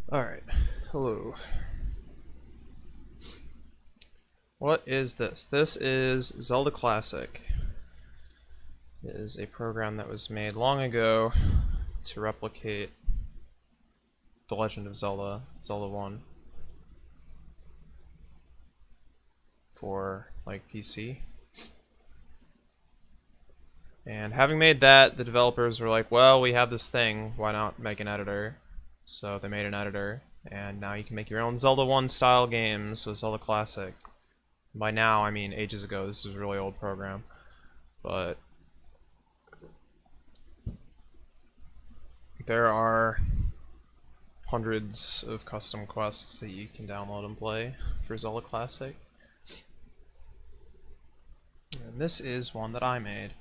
Alright, hello. What is this? This is Zelda Classic. It is a program that was made long ago to replicate The Legend of Zelda, Zelda 1, for, like, PC. And having made that, the developers were like, well, we have this thing, why not make an editor? So they made an editor, and now you can make your own Zelda 1 style games with Zelda Classic. By now, I mean ages ago. This is a really old program, but there are hundreds of custom quests that you can download and play for Zelda Classic. And this is one that I made.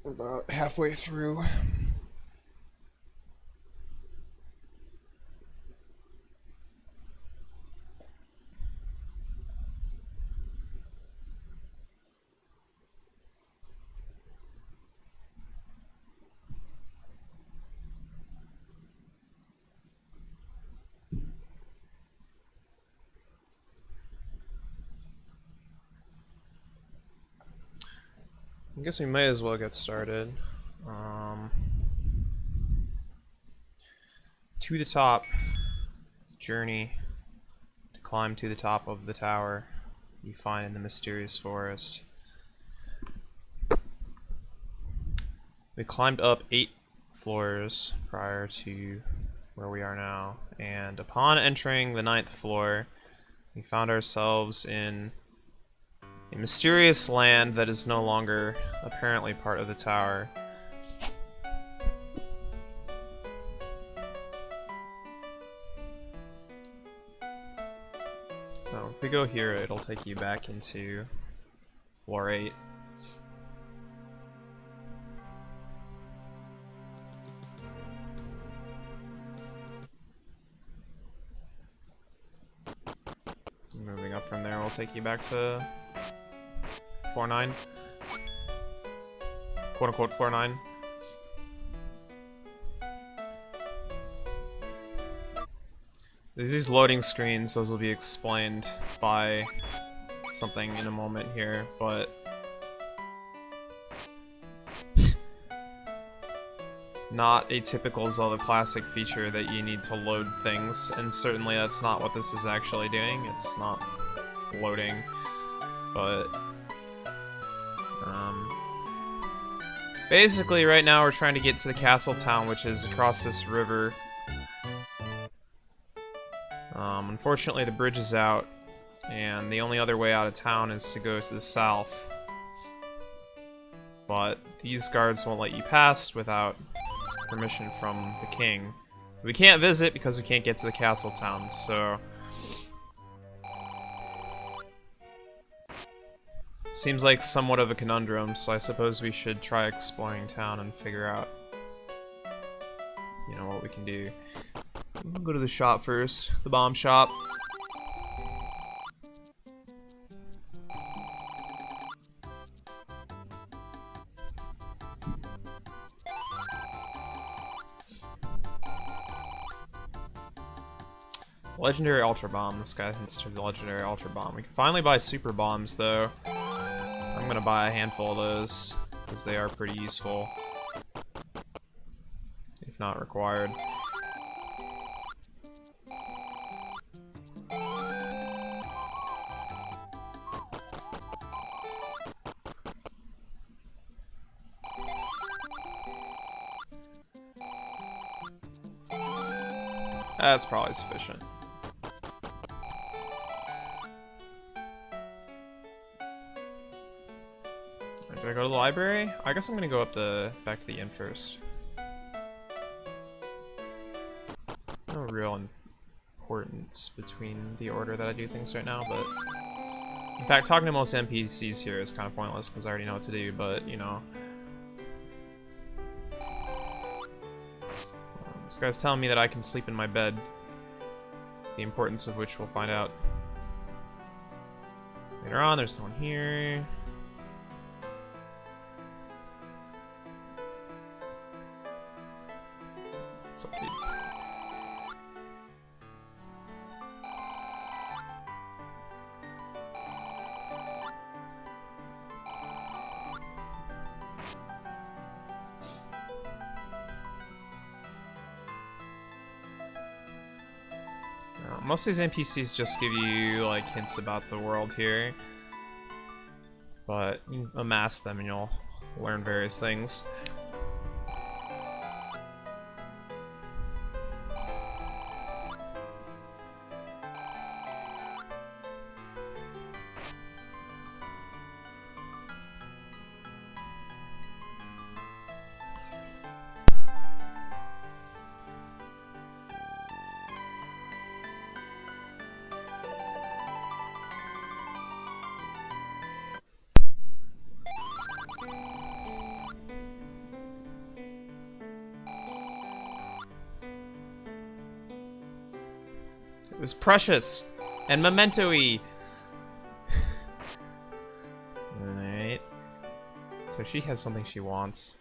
About halfway through. I guess we may as well get started. To the top, journey to climb to the top of the tower you find in the mysterious forest. We climbed up 8 floors prior to where we are now, and upon entering the 9th floor, we found ourselves in a mysterious land that is no longer apparently part of the tower. So if we go here, it'll take you back into floor 8. Moving up from there will take you back to floor 9. Quote unquote floor 9. There's these loading screens, those will be explained by something in a moment here, but not a typical Zelda Classic feature that you need to load things, and certainly that's not what this is actually doing. It's not loading, but basically right now we're trying to get to the castle town, which is across this river. Unfortunately the bridge is out, and the only other way out of town is to go to the south. But these guards won't let you pass without permission from the king. We can't visit because we can't get to the castle town, so seems like somewhat of a conundrum, so I suppose we should try exploring town and figure out, you know, what we can do. We'll go to the shop first, the bomb shop. Legendary Ultra Bomb. This guy hints to the Legendary Ultra Bomb. We can finally buy Super Bombs, though. I'm gonna buy a handful of those, because they are pretty useful, if not required. That's probably sufficient. Do I go to the library? I guess I'm gonna go back to the inn first. No real importance between the order that I do things right now, but in fact, talking to most NPCs here is kind of pointless because I already know what to do, but you know. This guy's telling me that I can sleep in my bed, the importance of which we'll find out later on. There's no one here. What's up, dude? Most of these NPCs just give you like hints about the world here, but you amass them and you'll learn various things. It was precious and memento-y. Alright. So she has something she wants.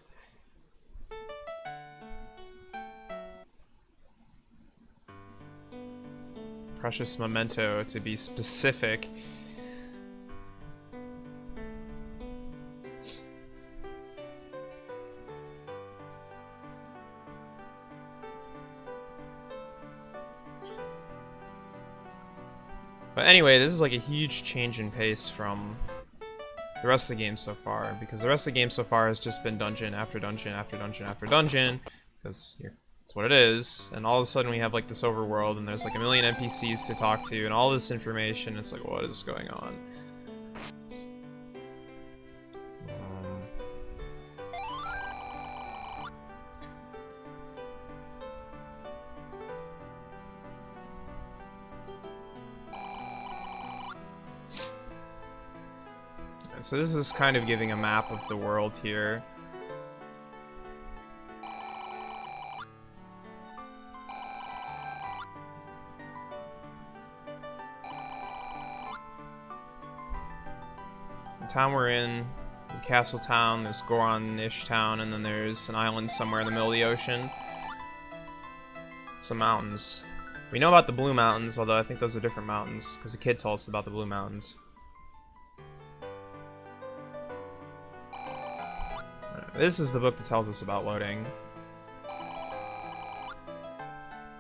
Precious memento, to be specific. But anyway, this is like a huge change in pace from the rest of the game so far, because the rest of the game so far has just been dungeon after dungeon after dungeon after dungeon, because that's what it is, and all of a sudden we have like this overworld, and there's like a million NPCs to talk to, and all this information, it's like, what is going on? So this is kind of giving a map of the world here. The town we're in, the castle town, there's Goron-ish town, and then there's an island somewhere in the middle of the ocean. Some mountains. We know about the Blue Mountains, although I think those are different mountains, because the kid told us about the Blue Mountains. This is the book that tells us about loading.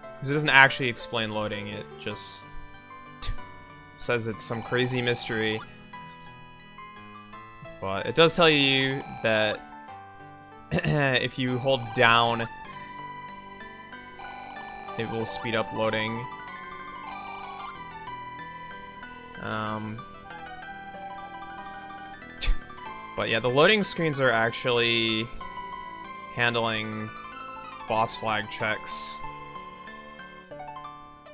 Because it doesn't actually explain loading, it just says it's some crazy mystery. But it does tell you that if you hold down, it will speed up loading. But yeah, the loading screens are actually handling boss flag checks,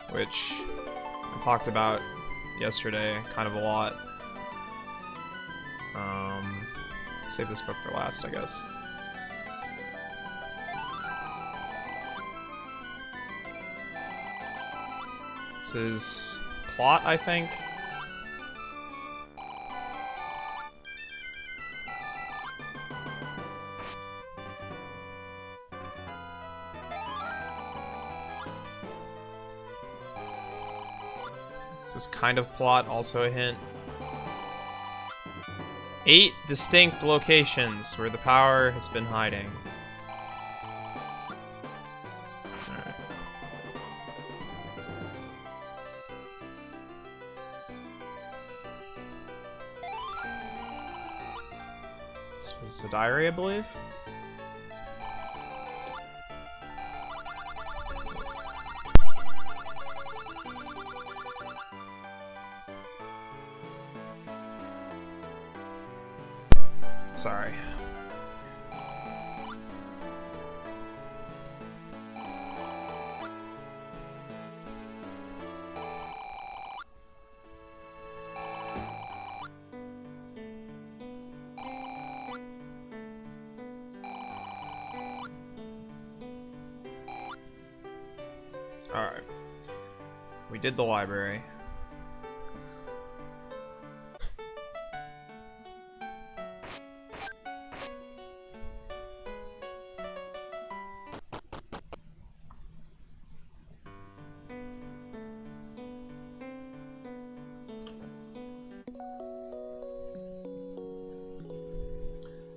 which I talked about yesterday kind of a lot. Save this book for last, I guess. This is plot, I think. This is kind of plot, also a hint. 8 distinct locations where the power has been hiding. Alright. This was a diary, I believe. Sorry. Alright. We did the library.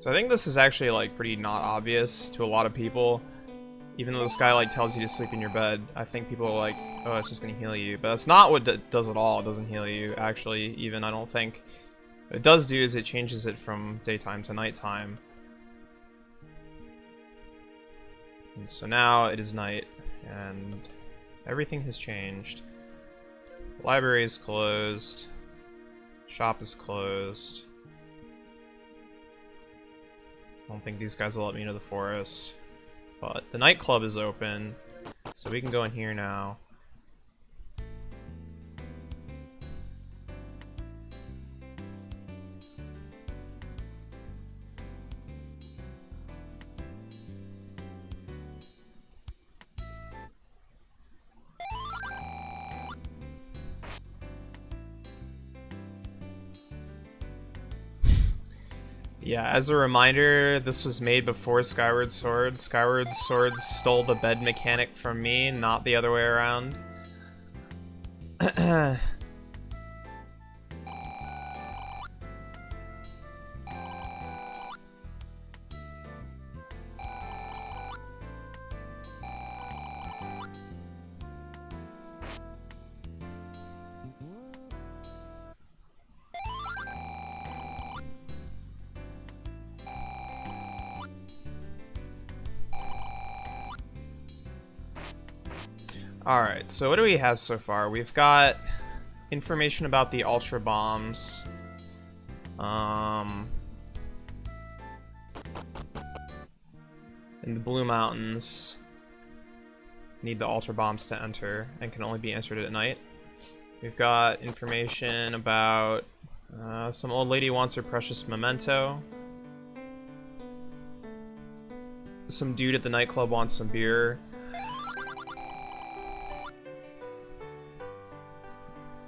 So I think this is actually like pretty not obvious to a lot of people. Even though the skylight tells you to sleep in your bed, I think people are like, oh, it's just gonna heal you. But that's not what it does at all. It doesn't heal you, actually, even, I don't think. What it does do is it changes it from daytime to nighttime. And so now it is night, and everything has changed. The library is closed. Shop is closed. I don't think these guys will let me into the forest. But the nightclub is open, so we can go in here now. Yeah, as a reminder, this was made before Skyward Sword. Skyward Sword stole the bed mechanic from me, not the other way around. Alright, so what do we have so far? We've got information about the Ultra Bombs. In the Blue Mountains. Need the Ultra Bombs to enter, and can only be entered at night. We've got information about some old lady wants her precious memento. Some dude at the nightclub wants some beer.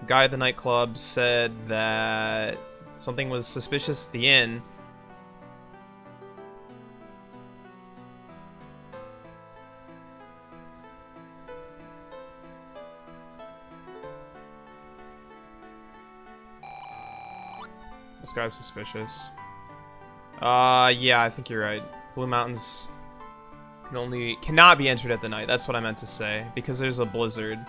Guy at the nightclub said that something was suspicious at the inn. This guy's suspicious. Yeah, I think you're right. Blue Mountains cannot be entered at the night. That's what I meant to say, because there's a blizzard.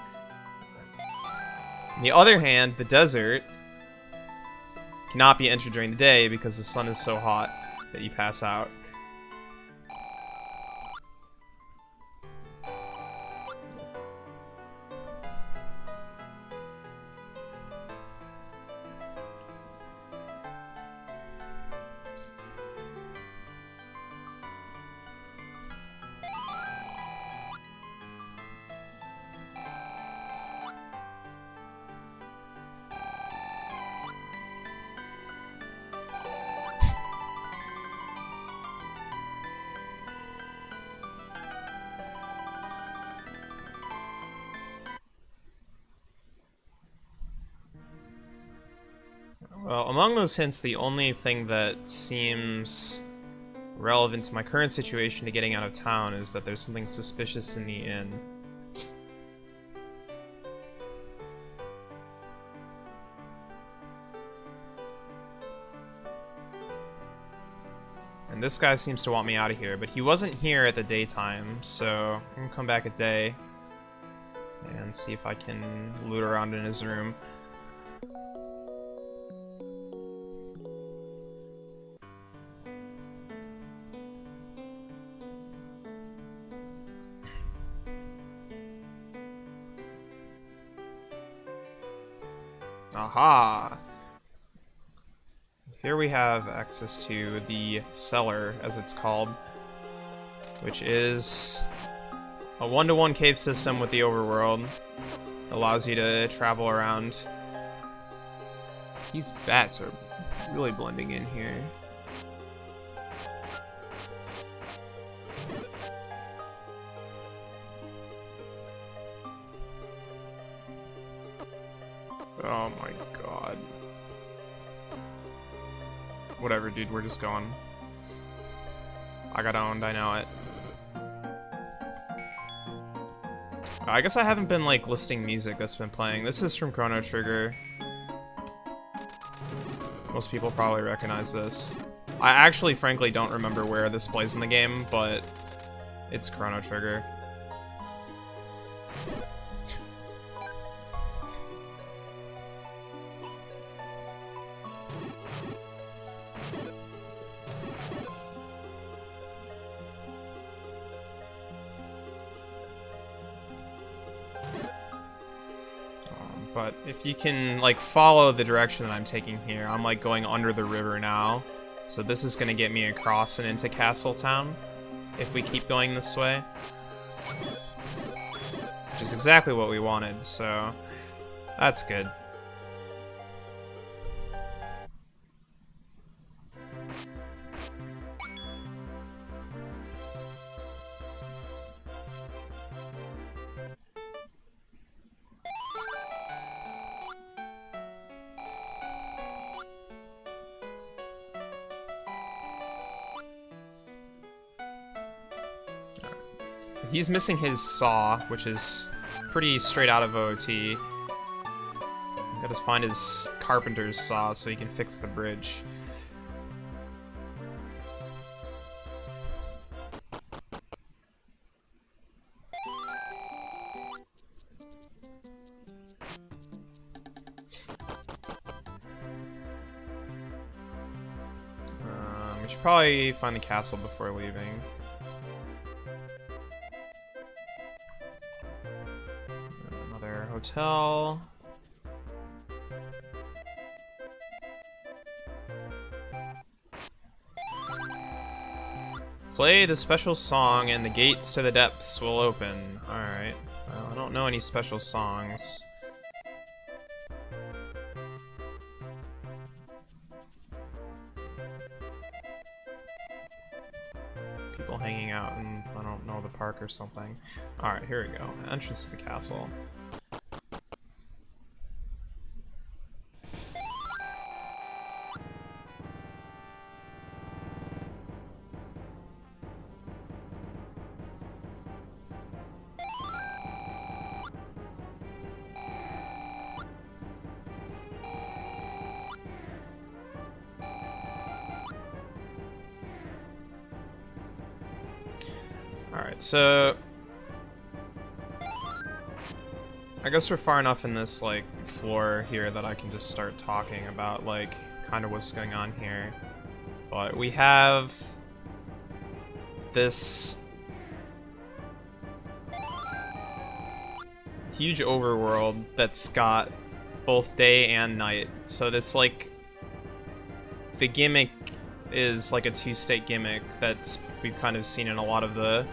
On the other hand, the desert cannot be entered during the day because the sun is so hot that you pass out. Well, among those hints, the only thing that seems relevant to my current situation to getting out of town is that there's something suspicious in the inn. And this guy seems to want me out of here, but he wasn't here at the daytime, so I'm gonna come back at day and see if I can loot around in his room. Aha! Here we have access to the cellar, as it's called, which is a one-to-one cave system with the overworld. Allows you to travel around. These bats are really blending in here. Oh my god. Whatever, dude, we're just going. I got owned, I know it. I guess I haven't been, like, listing music that's been playing. This is from Chrono Trigger. Most people probably recognize this. I actually, frankly, don't remember where this plays in the game, but it's Chrono Trigger. But if you can, like, follow the direction that I'm taking here, I'm, like, going under the river now. So this is gonna get me across and into Castle Town, if we keep going this way. Which is exactly what we wanted, so that's good. He's missing his saw, which is pretty straight out of OOT. Gotta find his carpenter's saw so he can fix the bridge. We should probably find the castle before leaving. Another hotel. Play the special song and the gates to the depths will open. Alright. Well, I don't know any special songs. People hanging out in, I don't know, the park or something. Alright, here we go. Entrance to the castle. Alright, so I guess we're far enough in this, like, floor here that I can just start talking about, like, kind of what's going on here. But we have this huge overworld that's got both day and night. So that's like, the gimmick is like a two-state gimmick that's we've kind of seen in a lot of the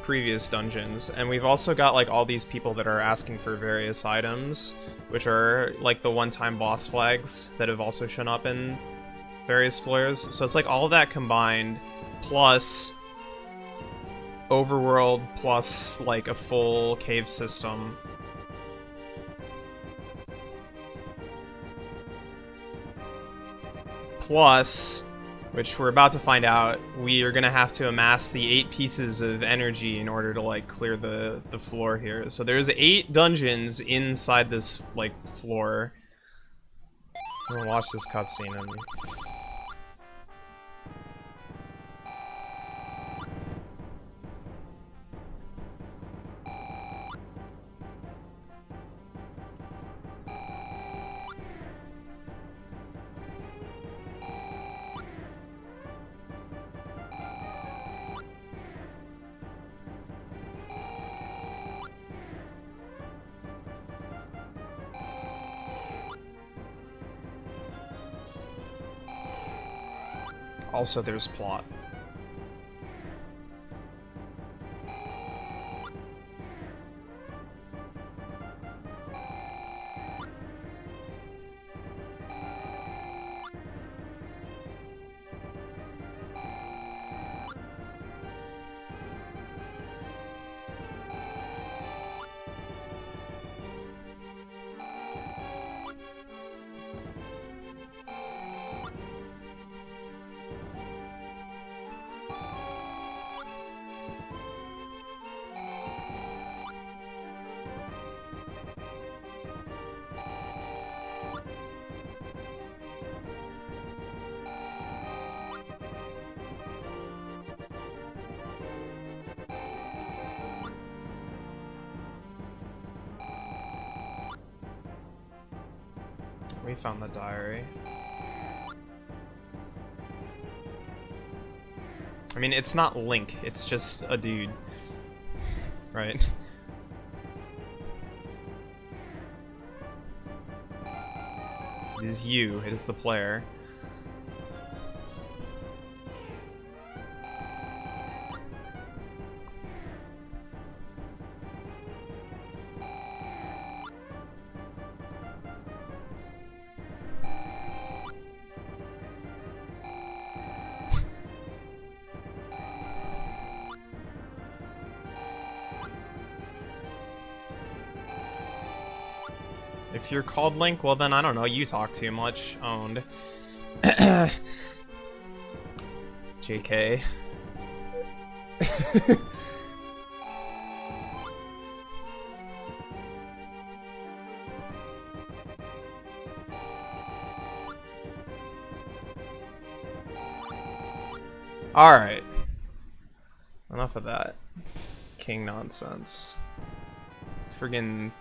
previous dungeons, and we've also got like all these people that are asking for various items, which are like the one-time boss flags that have also shown up in various floors. So it's like all of that combined, plus overworld, plus like a full cave system. Plus, which we're about to find out, we are gonna have to amass the 8 pieces of energy in order to like clear the floor here. So there's 8 dungeons inside this like floor. I'm gonna watch this cutscene and also there's plot. We found the diary. I mean, it's not Link, it's just a dude. Right? It is you, it is the player. If you're called Link, well then, I don't know, you talk too much. Owned. JK. Alright. Enough of that king nonsense. Friggin'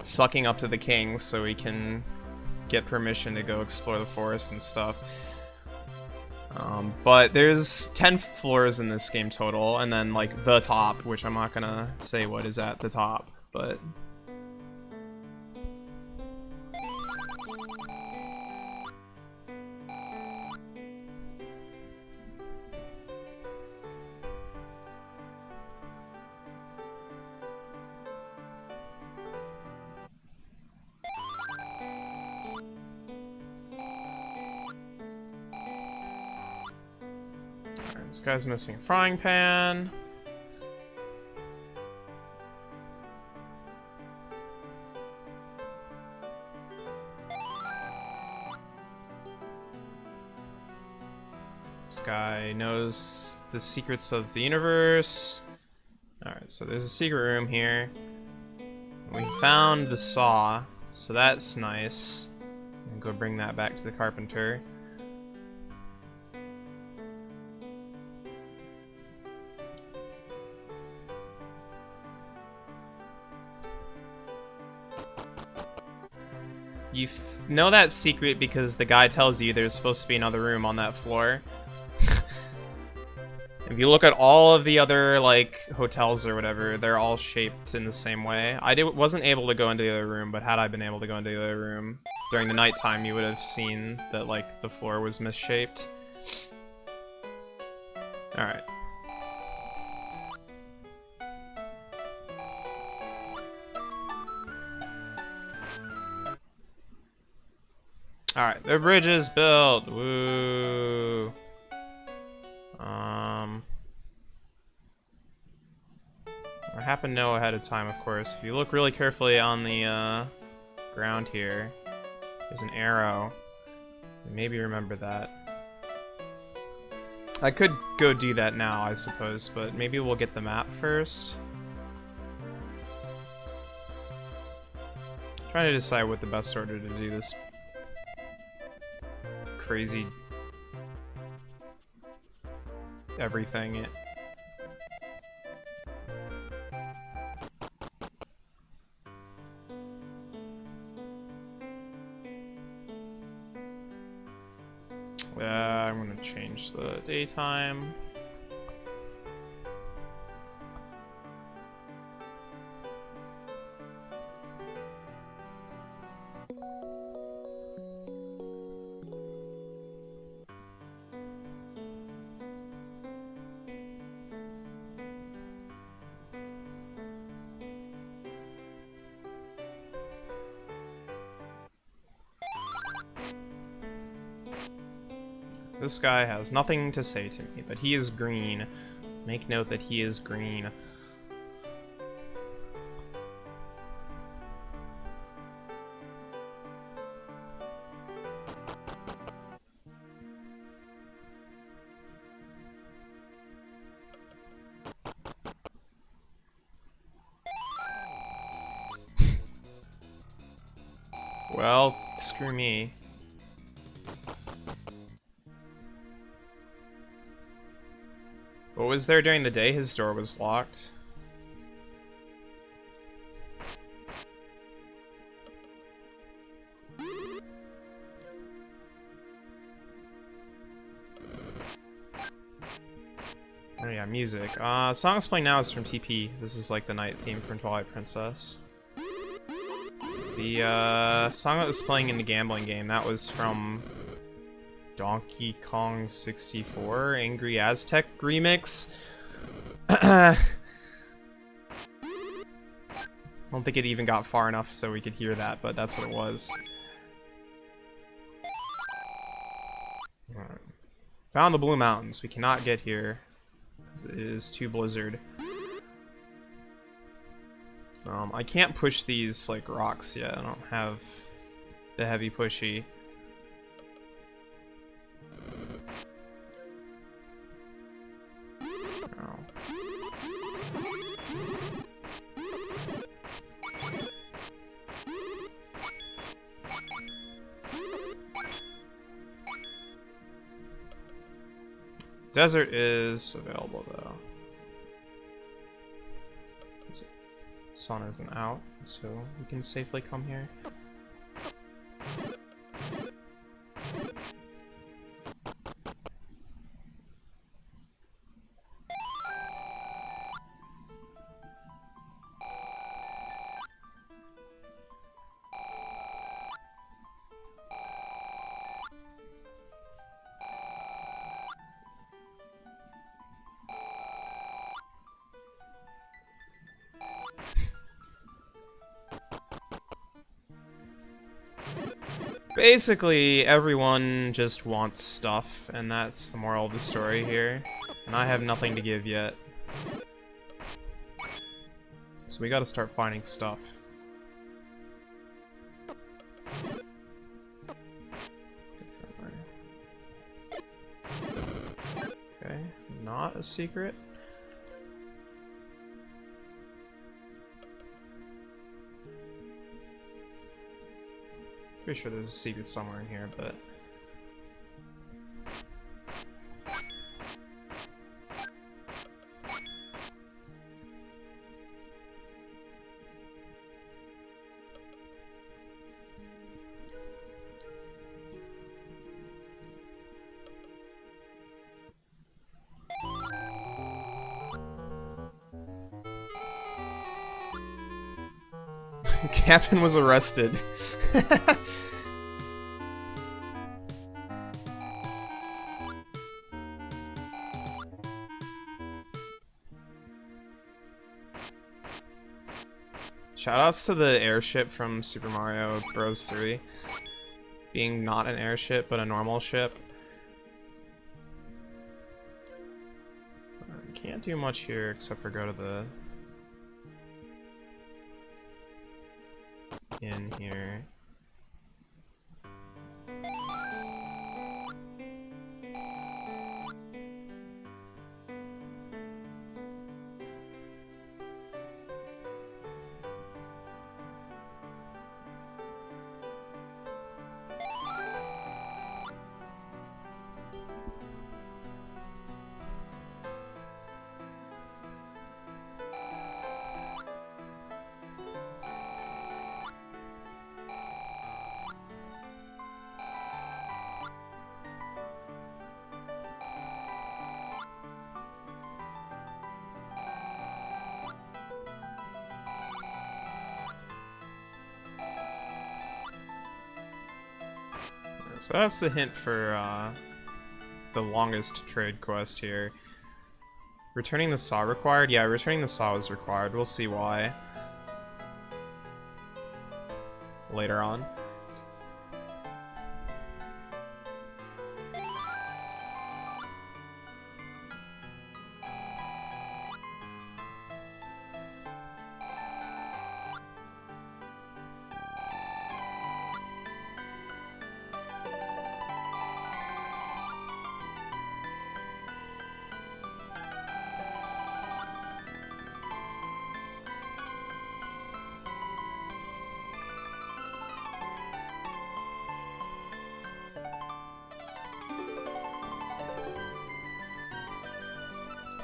sucking up to the king so we can get permission to go explore the forest and stuff. But there's 10 floors in this game total, and then like the top, which I'm not gonna say what is at the top, but this guy's missing a frying pan. This guy knows the secrets of the universe. Alright, so there's a secret room here. We found the saw, so that's nice. I'll go bring that back to the carpenter. You know that secret because the guy tells you there's supposed to be another room on that floor. If you look at all of the other, like, hotels or whatever, they're all shaped in the same way. I wasn't able to go into the other room, but had I been able to go into the other room during the nighttime, you would have seen that, like, the floor was misshaped. Alright. Alright, the bridge is built. Woo. I happen to know ahead of time, of course. If you look really carefully on the ground here, there's an arrow. Maybe remember that. I could go do that now, I suppose, but maybe we'll get the map first. Trying to decide what the best order to do this crazy everything. I'm gonna change the daytime. This guy has nothing to say to me, but he is green. Make note that he is green. Well, screw me. What was there during the day? His door was locked. yeah, music. The song is playing now is from TP. This is like the night theme from Twilight Princess. The song that was playing in the gambling game, that was from Donkey Kong 64 Angry Aztec Remix. I don't think it even got far enough so we could hear that, but that's what it was. Alright. Found the Blue Mountains. We cannot get here because it is too blizzard. I can't push these like rocks yet. I don't have the heavy pushy. Oh. Desert is available though. Sun isn't out, so we can safely come here. Basically, everyone just wants stuff, and that's the moral of the story here. And I have nothing to give yet. So we gotta start finding stuff. Okay, not a secret. Pretty sure there's a secret somewhere in here, but... Captain was arrested. Shoutouts to the airship from Super Mario Bros. 3. Being not an airship, but a normal ship. Can't do much here except for go to the inn here. So that's the hint for the longest trade quest here. Returning the saw required? Yeah, returning the saw is required. We'll see why later on.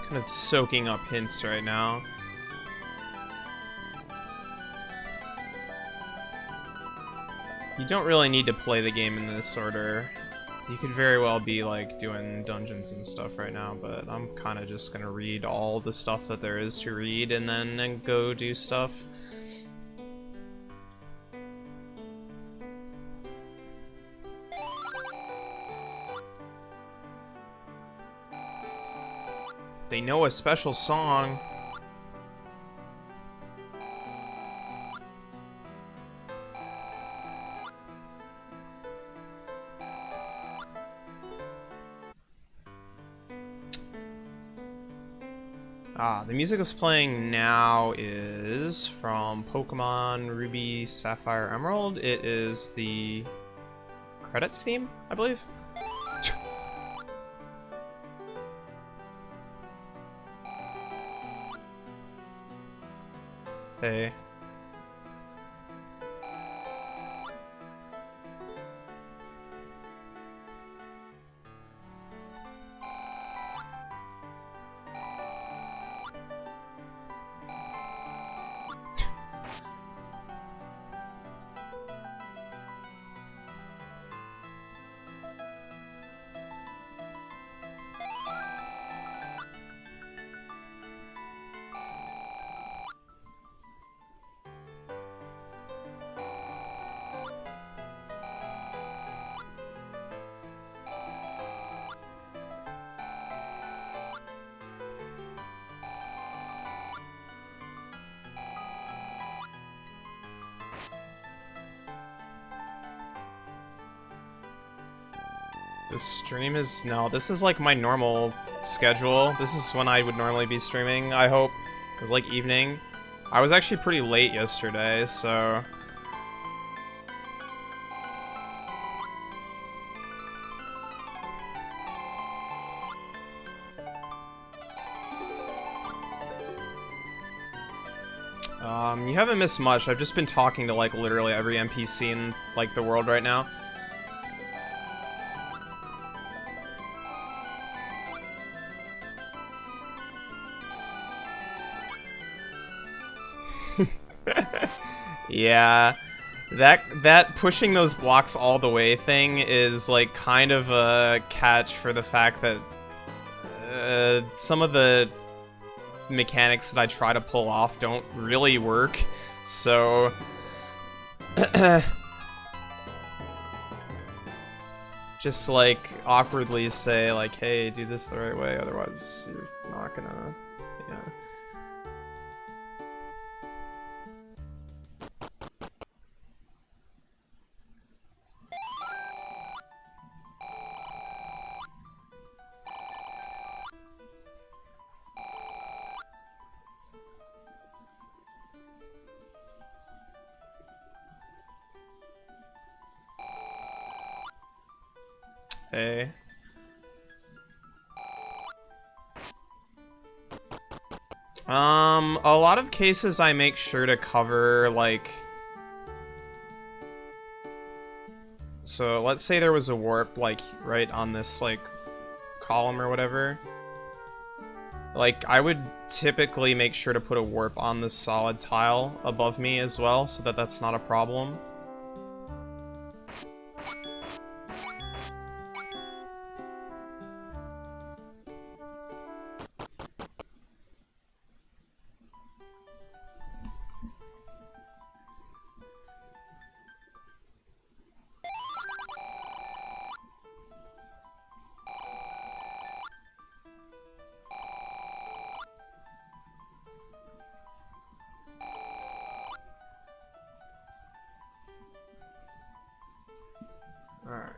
Kind of soaking up hints right now. You don't really need to play the game in this order. You could very well be, like, doing dungeons and stuff right now, but I'm kind of just gonna read all the stuff that there is to read and then go do stuff. They know a special song. The music that's playing now is from Pokemon Ruby, Sapphire, Emerald. It is the credits theme, I believe. Hey. This stream is... No, this is like my normal schedule. This is when I would normally be streaming, I hope. Because, like, evening. I was actually pretty late yesterday, so... You haven't missed much. I've just been talking to, like, literally every NPC in, like, the world right now. Yeah, that pushing those blocks all the way thing is like kind of a catch for the fact that some of the mechanics that I try to pull off don't really work, so just like awkwardly say like, hey, do this the right way, otherwise you're not gonna, yeah. Hey. A lot of cases I make sure to cover, like... So, let's say there was a warp, like, right on this, like, column or whatever. Like, I would typically make sure to put a warp on this solid tile above me as well, so that that's not a problem. Alright.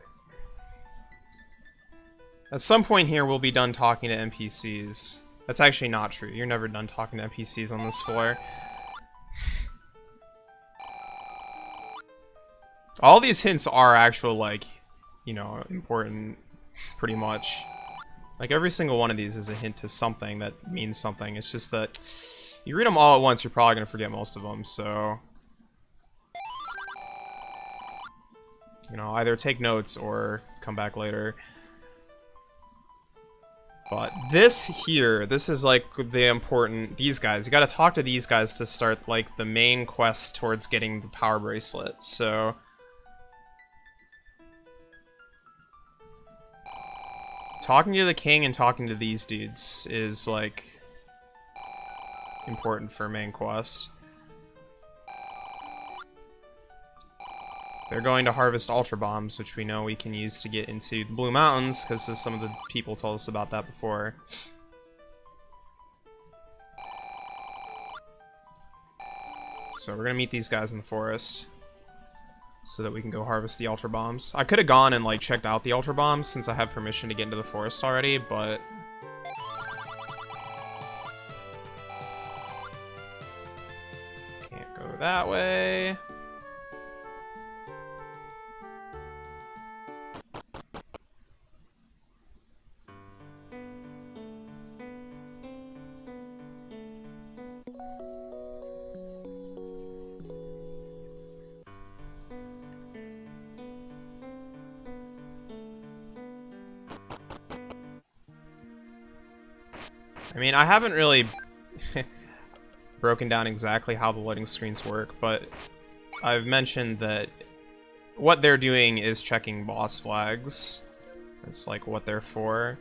At some point here, we'll be done talking to NPCs. That's actually not true. You're never done talking to NPCs on this floor. All these hints are actual, like, you know, important, pretty much. Like, every single one of these is a hint to something that means something. It's just that you read them all at once, you're probably going to forget most of them, so... You know, either take notes or come back later. But this here, this is like the important... These guys, you gotta talk to these guys to start like the main quest towards getting the power bracelet, so... talking to the king and talking to these dudes is, like, important for main quest. They're going to harvest Ultra Bombs, which we know we can use to get into the Blue Mountains, because some of the people told us about that before. So we're gonna meet these guys in the forest, so that we can go harvest the Ultra Bombs. I could have gone and, like, checked out the Ultra Bombs, since I have permission to get into the forest already, but... can't go that way. I mean, I haven't really broken down exactly how the loading screens work, but I've mentioned that what they're doing is checking boss flags. It's like what they're for.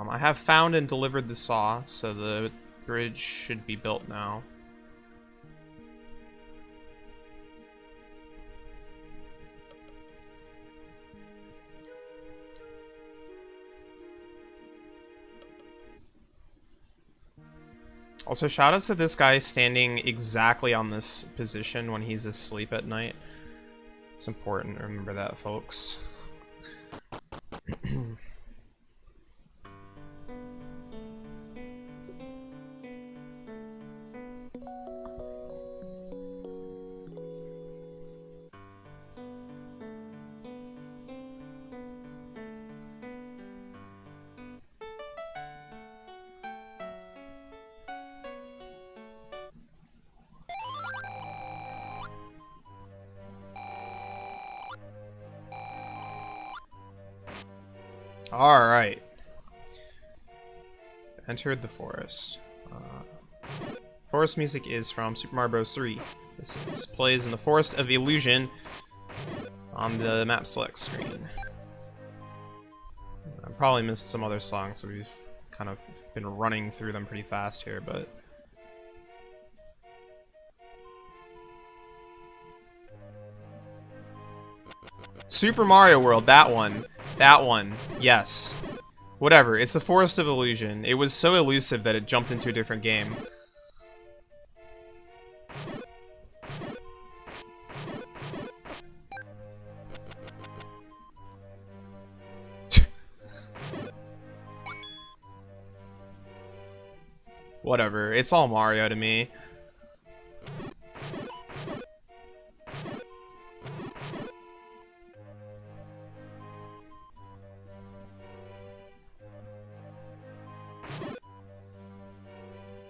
I have found and delivered the saw, so the bridge should be built now. Also, shoutouts to this guy standing exactly on this position when he's asleep at night. It's important to remember that, folks. Alright. Entered the forest. Forest music is from Super Mario Bros. 3. This plays in the Forest of Illusion on the map select screen. I probably missed some other songs, so we've kind of been running through them pretty fast here, but... Super Mario World, that one. That one, yes. Whatever, it's the Forest of Illusion. It was so elusive that it jumped into a different game. Whatever, it's all Mario to me.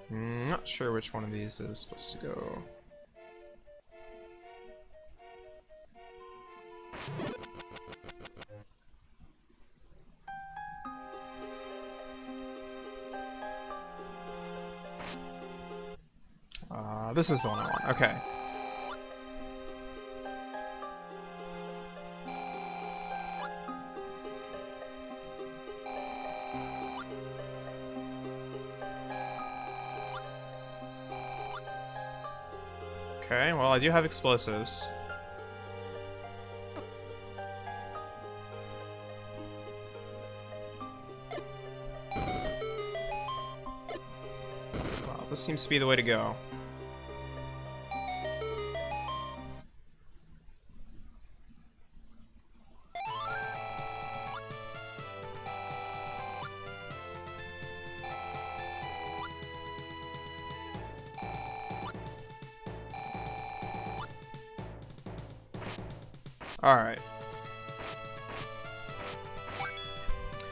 Not sure which one of these is supposed to go. This is the one I want. Okay. Okay, well, I do have explosives. Well, this seems to be the way to go. Alright.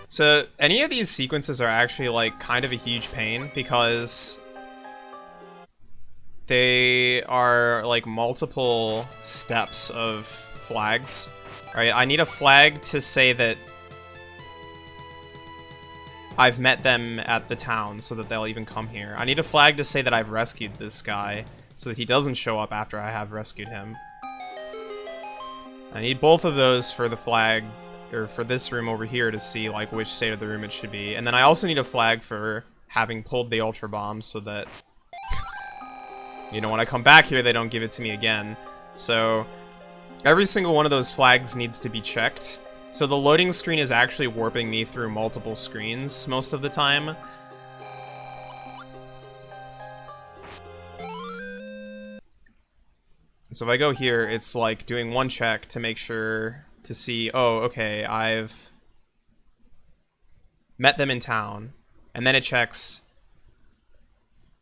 So, any of these sequences are actually, like, kind of a huge pain, because they are like multiple steps of flags. Right? I need a flag to say that I've met them at the town so that they'll even come here. I need a flag to say that I've rescued this guy so that he doesn't show up after I have rescued him. I need both of those for the flag, or for this room over here to see like which state of the room it should be. And then I also need a flag for having pulled the Ultra Bomb so that, you know, when I come back here they don't give it to me again. So every single one of those flags needs to be checked. So the loading screen is actually warping me through multiple screens most of the time. So if I go here, it's like doing one check to make sure to see, oh, okay, I've met them in town. And then it checks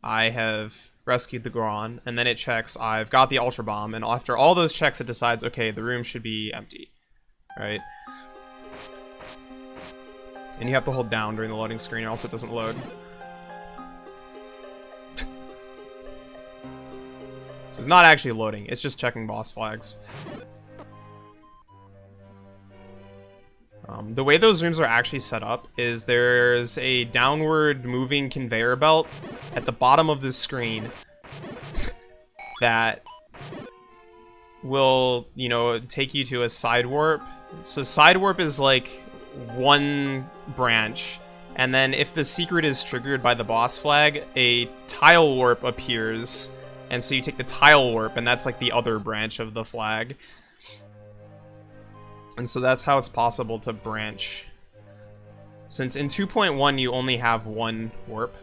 I have rescued the Goron. And then it checks I've got the Ultra Bomb. And after all those checks, it decides, okay, the room should be empty. Right? And you have to hold down during the loading screen or else it doesn't load. So it's not actually loading, it's just checking boss flags. The way those rooms are actually set up is there's a downward moving conveyor belt at the bottom of the screen that will, you know, take you to a side warp. So side warp is like one branch, and then if the secret is triggered by the boss flag, a tile warp appears, and so you take the tile warp, and that's like the other branch of the flag. And so that's how it's possible to branch. Since in 2.1 you only have one warp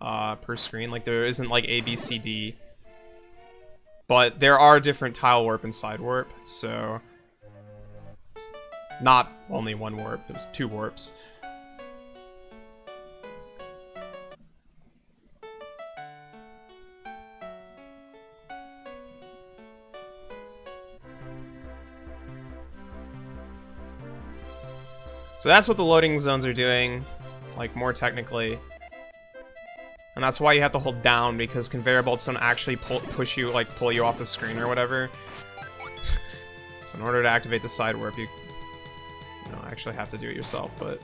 per screen, like there isn't like A, B, C, D. But there are different tile warp and side warp, so not only one warp, there's two warps. So that's what the loading zones are doing, like more technically. And that's why you have to hold down, because conveyor belts don't actually push you, like pull you off the screen or whatever. So in order to activate the side warp, you actually have to do it yourself, but...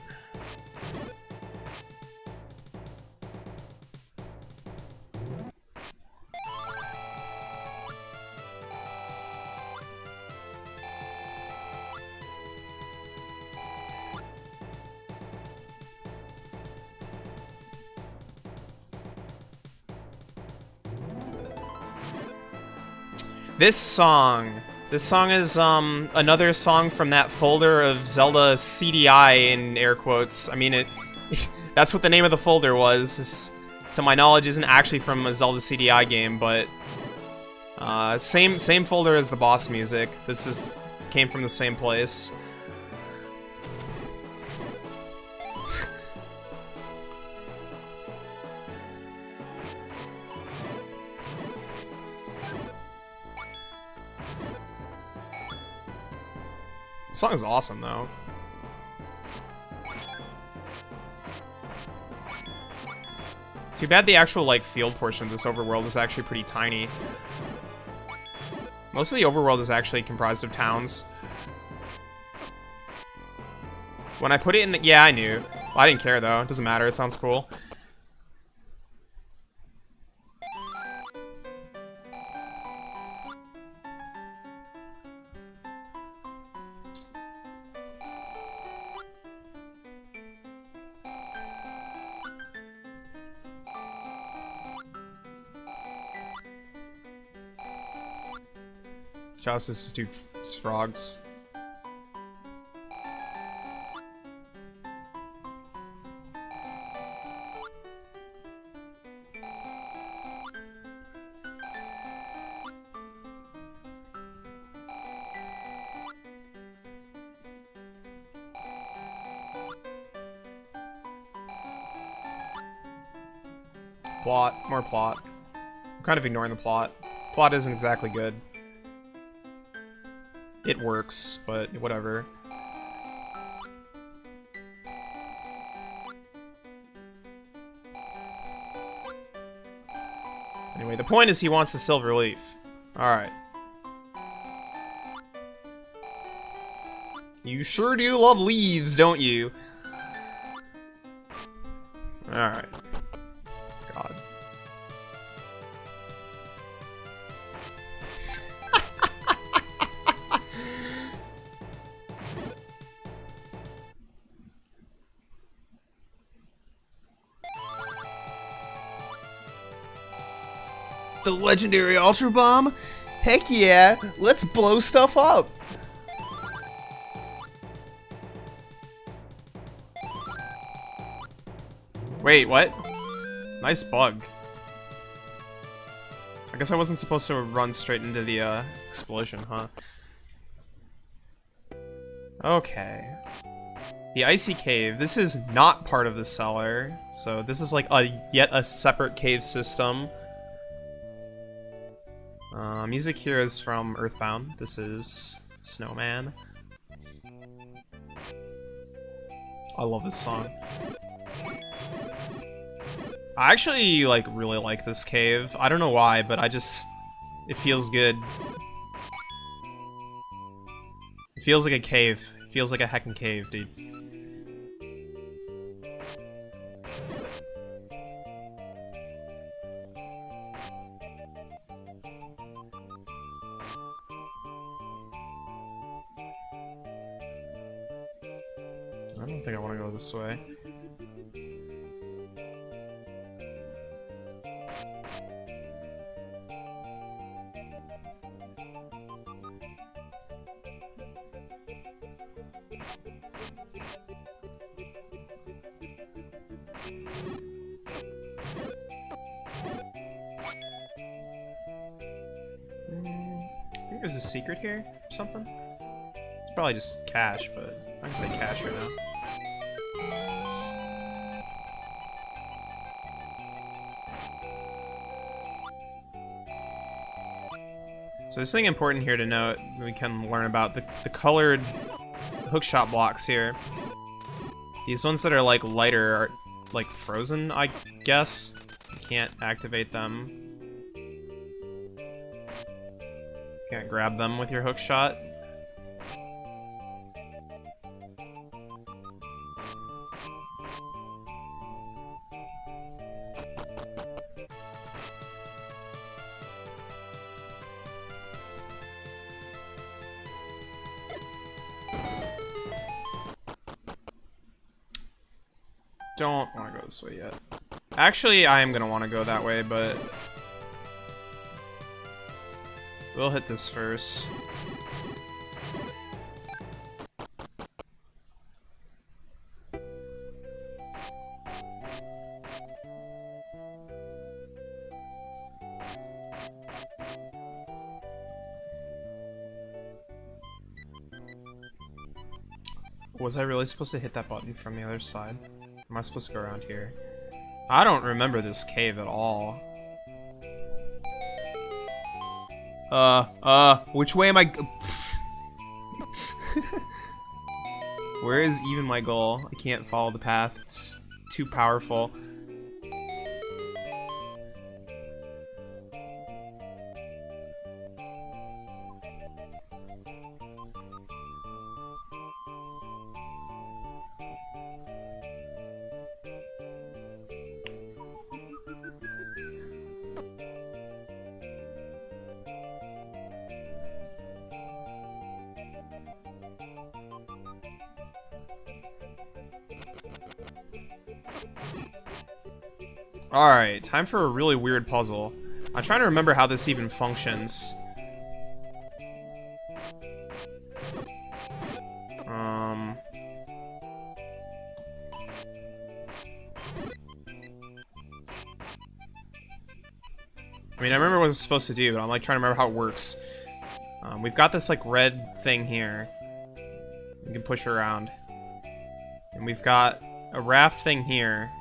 This song is another song from that folder of Zelda CDI in air quotes. I mean, that's what the name of the folder was. This, to my knowledge, isn't actually from a Zelda CDI game, but same folder as the boss music. This came from the same place. The song is awesome, though. Too bad the actual, like, field portion of this overworld is actually pretty tiny. Most of the overworld is actually comprised of towns. When I put it in the... Yeah, I knew. Well, I didn't care, though. It doesn't matter. It sounds cool. Justice is two frogs. Plot, more plot. I'm kind of ignoring the plot. Plot isn't exactly good. It works, but whatever. Anyway, the point is he wants the silver leaf. Alright. You sure do love leaves, don't you? Alright. God. The legendary Ultra Bomb? Heck yeah, let's blow stuff up! Wait, what? Nice bug. I guess I wasn't supposed to run straight into the explosion, huh? Okay. The Icy Cave. This is not part of the cellar, so this is like yet a separate cave system. Music here is from Earthbound. This is Snowman. I love this song. I actually, like, really like this cave. I don't know why, but it feels good. It feels like a cave. It feels like a heckin' cave, dude. I don't think I want to go this way. I think there's a secret here or something. It's probably just cash, but I can say cash right now. So there's something important here to note. We can learn about the colored hookshot blocks here. These ones that are like lighter are like frozen, I guess. You can't activate them. Can't grab them with your hookshot. Don't want to go this way yet. Actually, I am going to want to go that way, but we'll hit this first. Was I really supposed to hit that button from the other side? Am I supposed to go around here? I don't remember this cave at all. Which way am I Where is even my goal? I can't follow the path. It's too powerful. Alright, time for a really weird puzzle. I'm trying to remember how this even functions. I mean, I remember what I was supposed to do, but I'm like trying to remember how it works. We've got this like red thing here. You can push around. And we've got a raft thing here.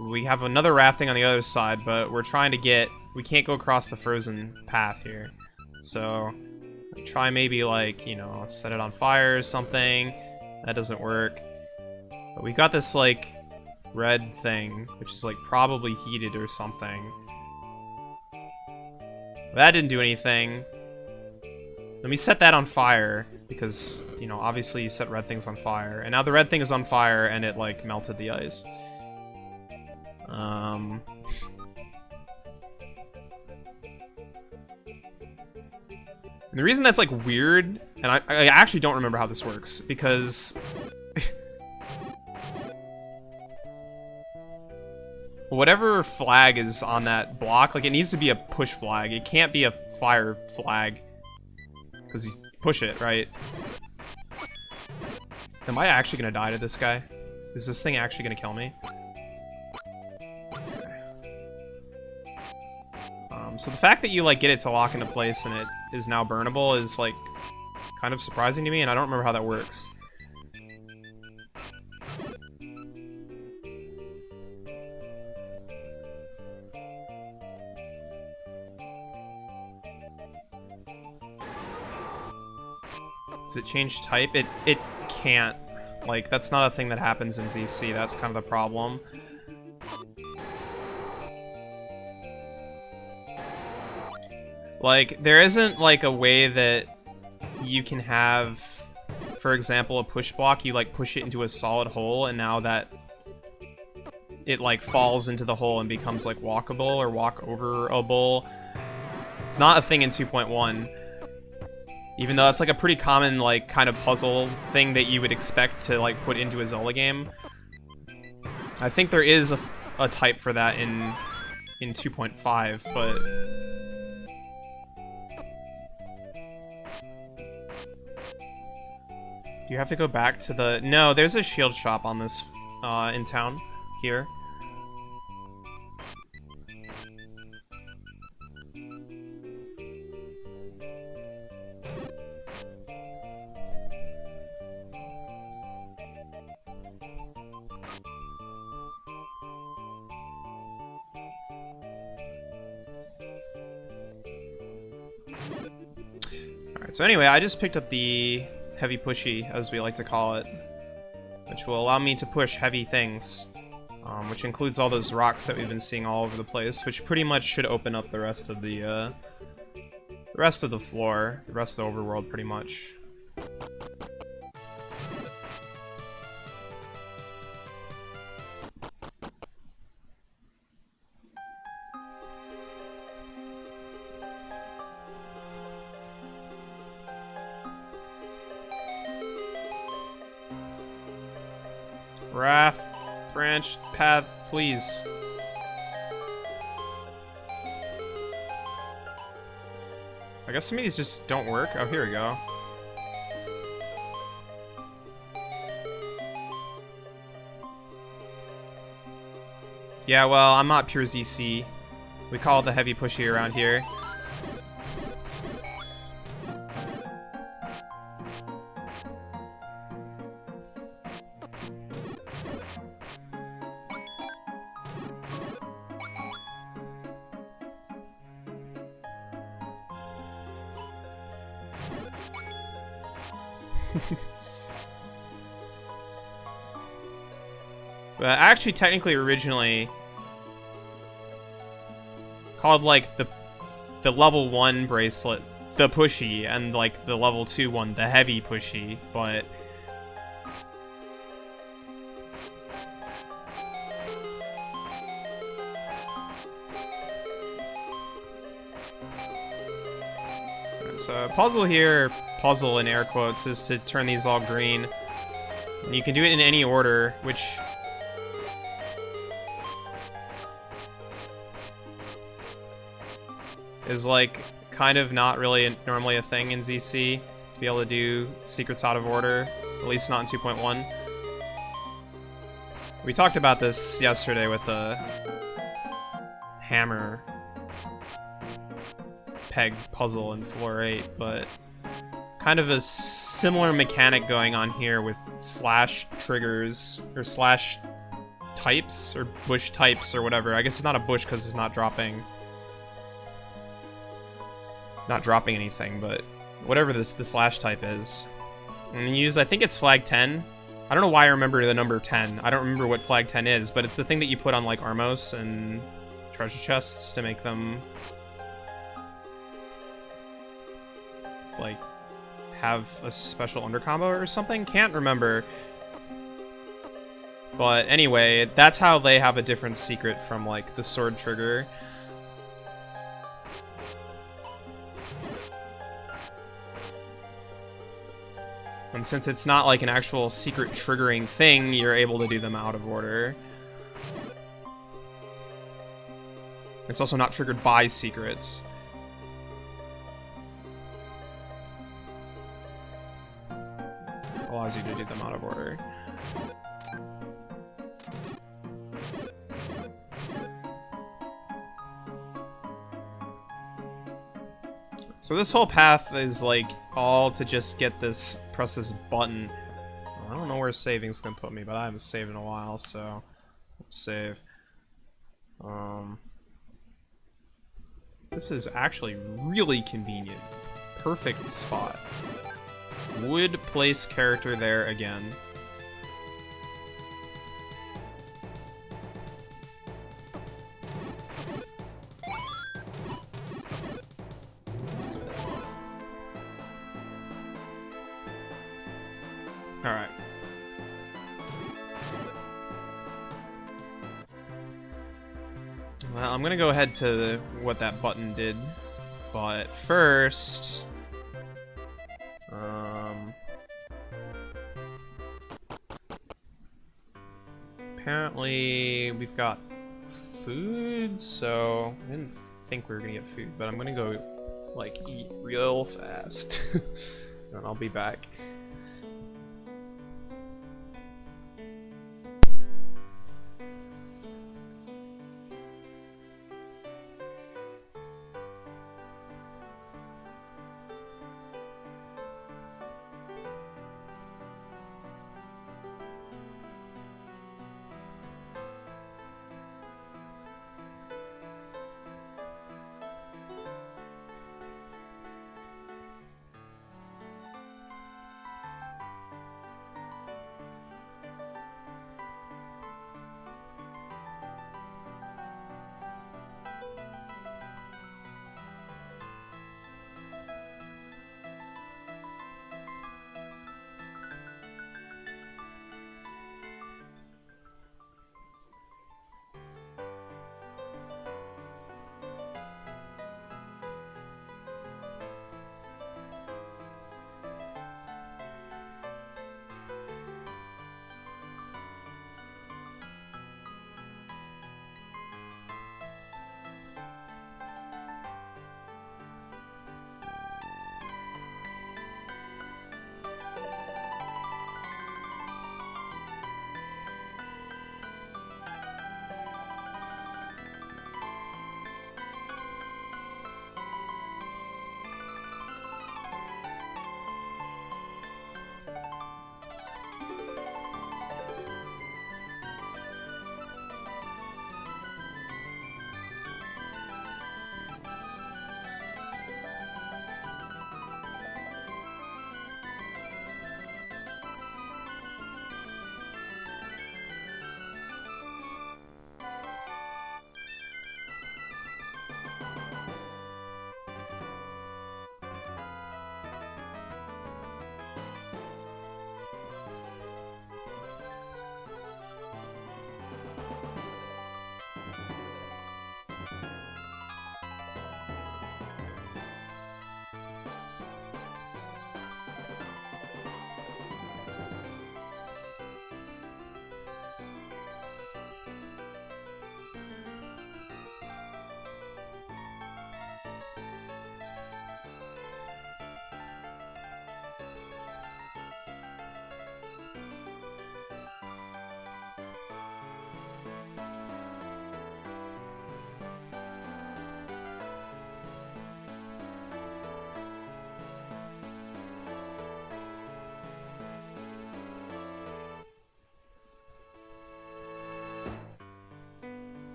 We have another raft thing on the other side, but we're trying to get... We can't go across the frozen path here. So, try maybe like, you know, set it on fire or something. That doesn't work. But we got this like red thing, which is like probably heated or something. That didn't do anything. Let me set that on fire, because, you know, obviously you set red things on fire. And now the red thing is on fire, and it, like, melted the ice. And the reason that's, like, weird, and I actually don't remember how this works, because... whatever flag is on that block, like, it needs to be a push flag. It can't be a fire flag. Because you push it, right? Am I actually gonna die to this guy? Is this thing actually gonna kill me? So the fact that you, like, get it to lock into place and it is now burnable is, like, kind of surprising to me, and I don't remember how that works. Does it change type? It can't. Like, that's not a thing that happens in ZC. That's kind of the problem. Like, there isn't, like, a way that you can have, for example, a push block. You, like, push it into a solid hole, and now that it, like, falls into the hole and becomes, like, walkable or walk-overable. It's not a thing in 2.1. Even though that's, like, a pretty common, like, kind of puzzle thing that you would expect to, like, put into a Zelda game. I think there is a type for that in 2.5, but... do you have to go back to the... no, there's a shield shop on this, in town, here. Alright, so anyway, I just picked up the heavy pushy, as we like to call it, which will allow me to push heavy things, which includes all those rocks that we've been seeing all over the place, which pretty much should open up the rest of the floor, the rest of the overworld, pretty much. Raft, branch, path, please. I guess some of these just don't work. Oh, here we go. Yeah, well, I'm not pure ZC. We call it the heavy pushy around here. But actually, technically, originally called like the level 1 bracelet the pushy, and like the level 2 one the heavy pushy, but so puzzle here, puzzle in air quotes, is to turn these all green. And you can do it in any order, which is like kind of not really normally a thing in ZC, to be able to do secrets out of order, at least not in 2.1. We talked about this yesterday with the hammer peg puzzle in floor 8, but kind of a similar mechanic going on here with slash triggers, or slash types, or bush types, or whatever. I guess it's not a bush because it's not dropping anything, but whatever the slash type is. And you use, I think it's flag 10. I don't know why I remember the number 10. I don't remember what flag 10 is, but it's the thing that you put on like Armos and treasure chests to make them like, have a special undercombo or something? Can't remember. But anyway, that's how they have a different secret from, like, the sword trigger. And since it's not like an actual secret triggering thing, you're able to do them out of order. It's also not triggered by secrets. Allows you to do them out of order. So this whole path is like all to just get this, press this button. I don't know where saving's gonna put me, but I haven't saved in a while, so let's save. This is actually really convenient. Perfect spot. Would place character there again. Alright. Well, I'm gonna go ahead to what that button did, but first... apparently we've got food, so I didn't think we were gonna get food, but I'm gonna go, like, eat real fast. And I'll be back.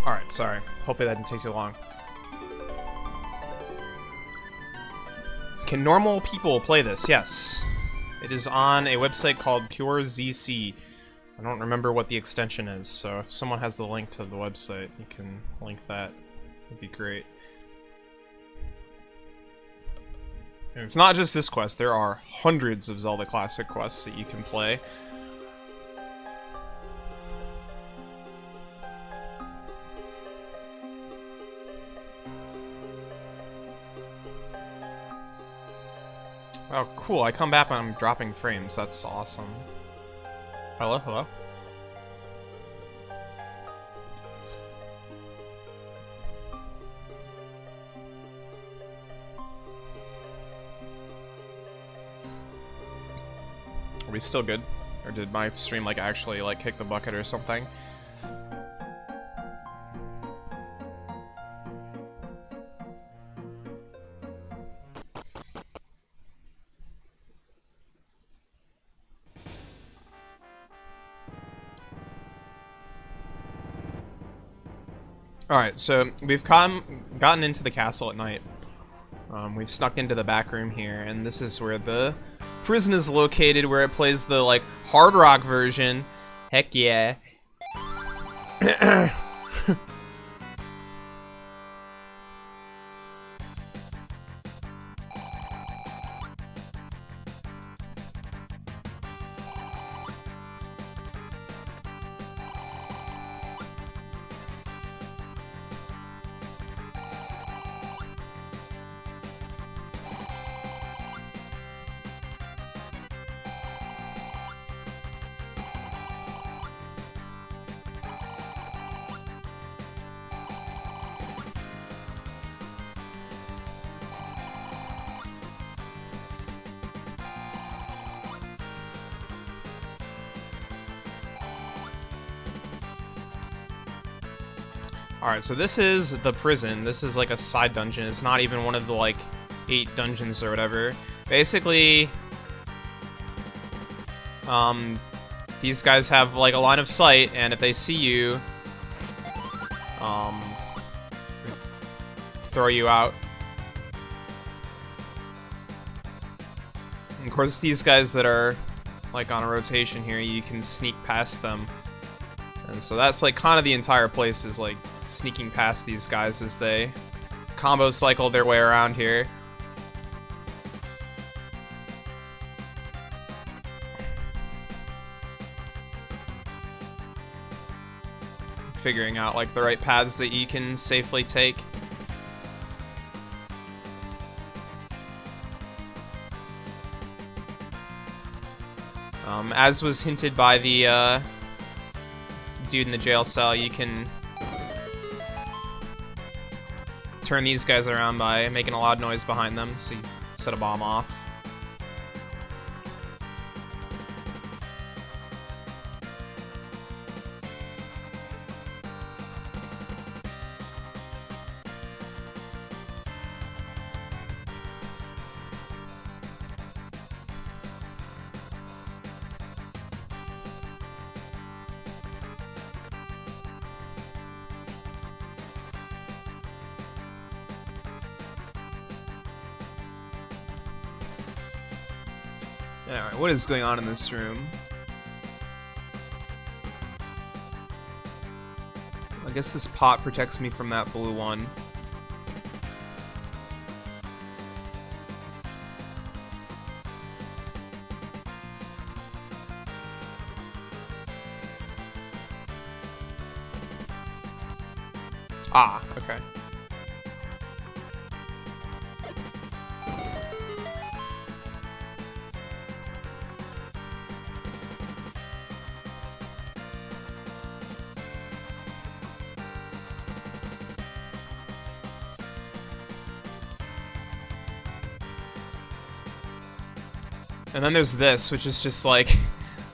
Alright, sorry. Hopefully that didn't take too long. Can normal people play this? Yes. It is on a website called PureZC. I don't remember what the extension is, so if someone has the link to the website, you can link that. That'd be great. And it's not just this quest, there are hundreds of Zelda Classic quests that you can play. Oh, cool. I come back when I'm dropping frames. That's awesome. Hello, hello? Are we still good? Or did my stream, like, actually, like, kick the bucket or something? Alright, so we've gotten into the castle at night. We've snuck into the back room here, and this is where the prison is located, where it plays the, like, hard rock version. Heck yeah. Alright, so this is the prison. This is like a side dungeon. It's not even one of the, like, 8 dungeons or whatever. Basically, these guys have, like, a line of sight, and if they see you, throw you out. And of course, these guys that are, like, on a rotation here, you can sneak past them. And so that's, like, kind of the entire place is, like, sneaking past these guys as they combo cycle their way around here. Figuring out, like, the right paths that you can safely take. As was hinted by the, dude in the jail cell, you can turn these guys around by making a loud noise behind them, so you set a bomb off. Alright, what is going on in this room? I guess this pot protects me from that blue one. Ah, okay. And then there's this, which is just like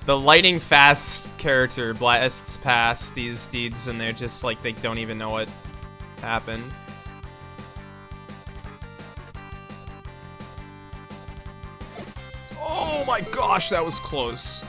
the lightning fast character blasts past these dudes and they're just like, they don't even know what happened. Oh my gosh, that was close.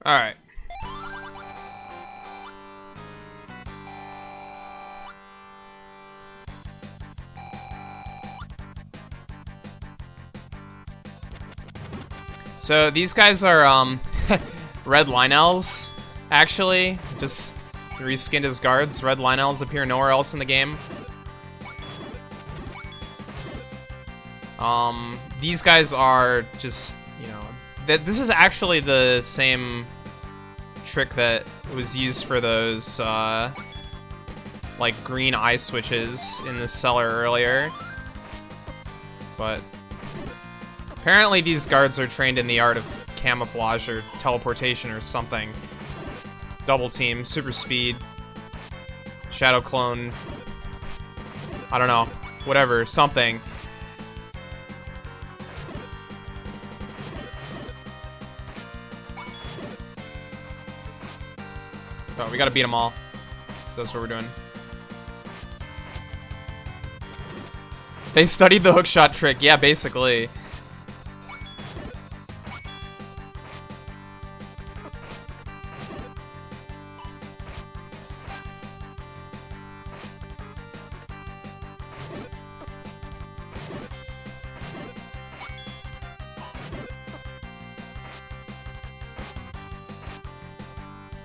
Alright. So these guys are red Lionels, actually. Just reskinned as guards. Red Lionels appear nowhere else in the game. These guys are just, you know, this is actually the same trick that was used for those like green eye switches in the cellar earlier. But apparently these guards are trained in the art of camouflage or teleportation or something. Double team, super speed, shadow clone, I don't know, whatever, something. Oh, we gotta beat them all. So that's what we're doing. They studied the hookshot trick, yeah, basically.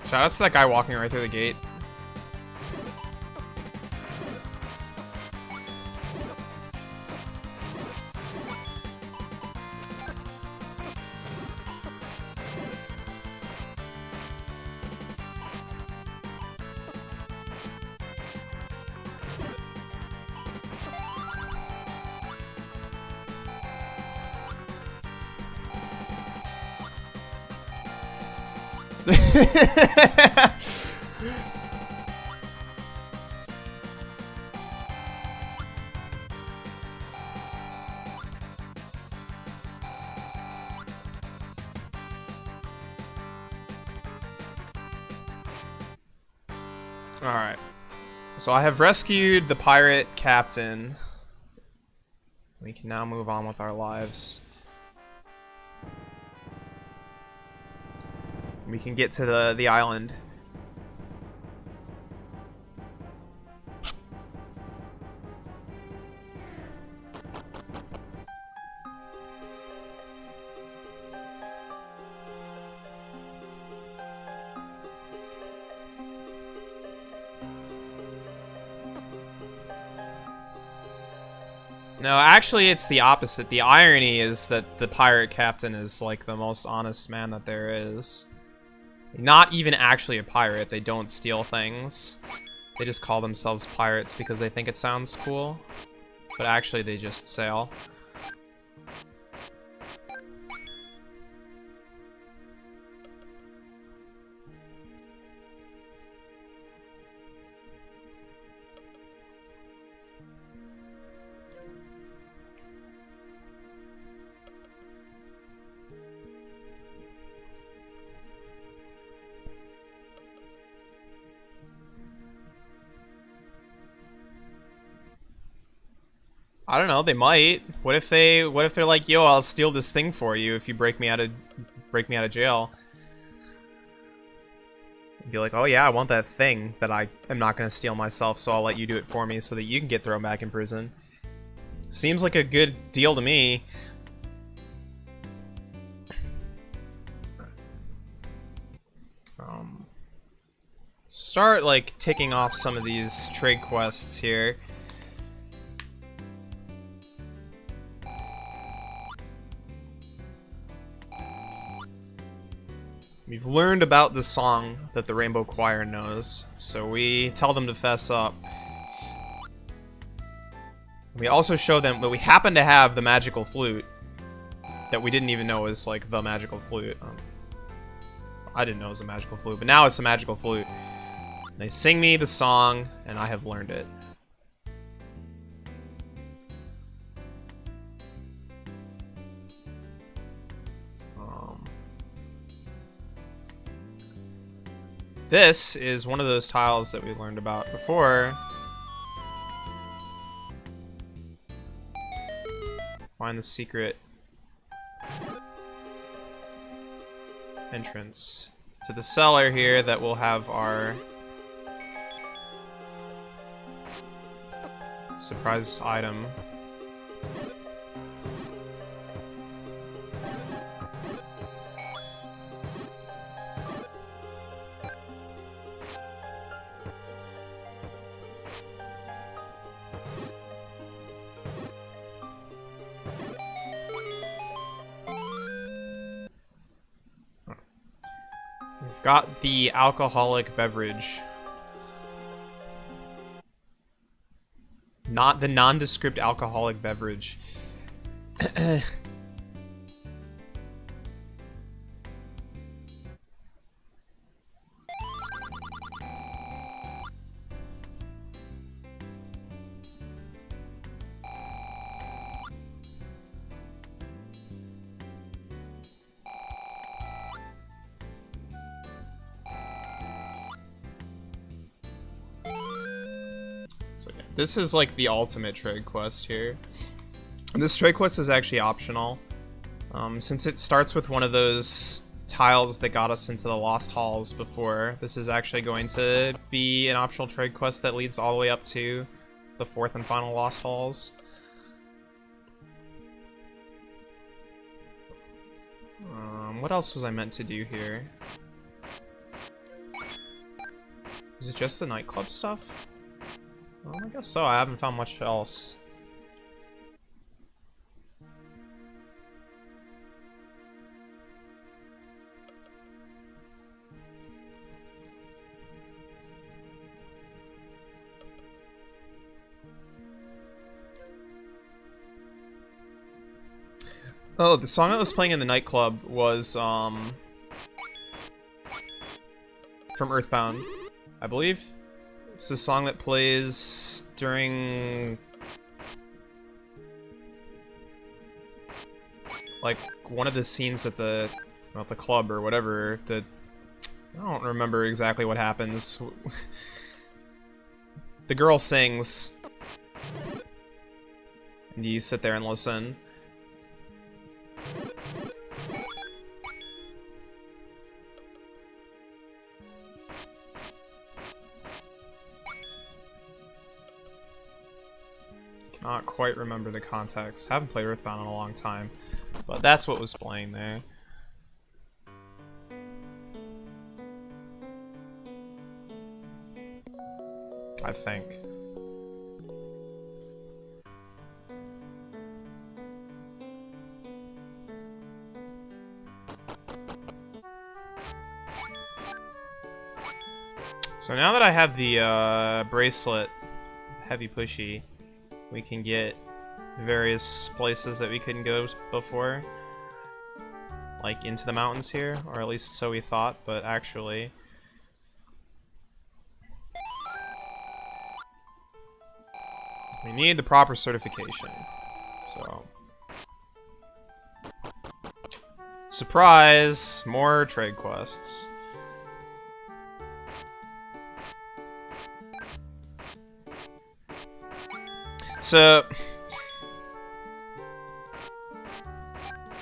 Shoutouts to that guy walking right through the gate. Alright. So I have rescued the pirate captain. We can now move on with our lives. We can get to the island. No, actually it's the opposite. The irony is that the pirate captain is like the most honest man that there is. Not even actually a pirate, they don't steal things. They just call themselves pirates because they think it sounds cool. But actually they just sail. I don't know, they might. What if they're like, yo, I'll steal this thing for you if you break me out of jail. Be like, oh yeah, I want that thing that I am not gonna steal myself, so I'll let you do it for me so that you can get thrown back in prison. Seems like a good deal to me. Start like ticking off some of these trade quests here. We've learned about the song that the Rainbow Choir knows, so we tell them to fess up. We also show them that we happen to have the magical flute that we didn't even know was like the magical flute. I didn't know it was a magical flute, but now it's a magical flute. They sing me the song, and I have learned it. This is one of those tiles that we learned about before. Find the secret entrance. to the cellar here that will have our surprise item. We've got the alcoholic beverage. Not the nondescript alcoholic beverage. So yeah, this is like the ultimate trade quest here. This trade quest is actually optional. Since it starts with one of those tiles that got us into the Lost Halls before, this is actually going to be an optional trade quest that leads all the way up to the 4th and final Lost Halls. What else was I meant to do here? Is it just the nightclub stuff? Well, I guess so. I haven't found much else. Oh, the song that was playing in the nightclub was, from Earthbound, I believe. It's a song that plays during, like, one of the scenes at the club or whatever. I don't remember exactly what happens. The girl sings, and you sit there and listen. Not quite remember the context. Haven't played Earthbound in a long time, but that's what was playing there. I think. So now that I have the bracelet, heavy pushy, we can get various places that we couldn't go before. Like into the mountains here, or at least so we thought, but actually... we need the proper certification, so... Surprise! More trade quests. So...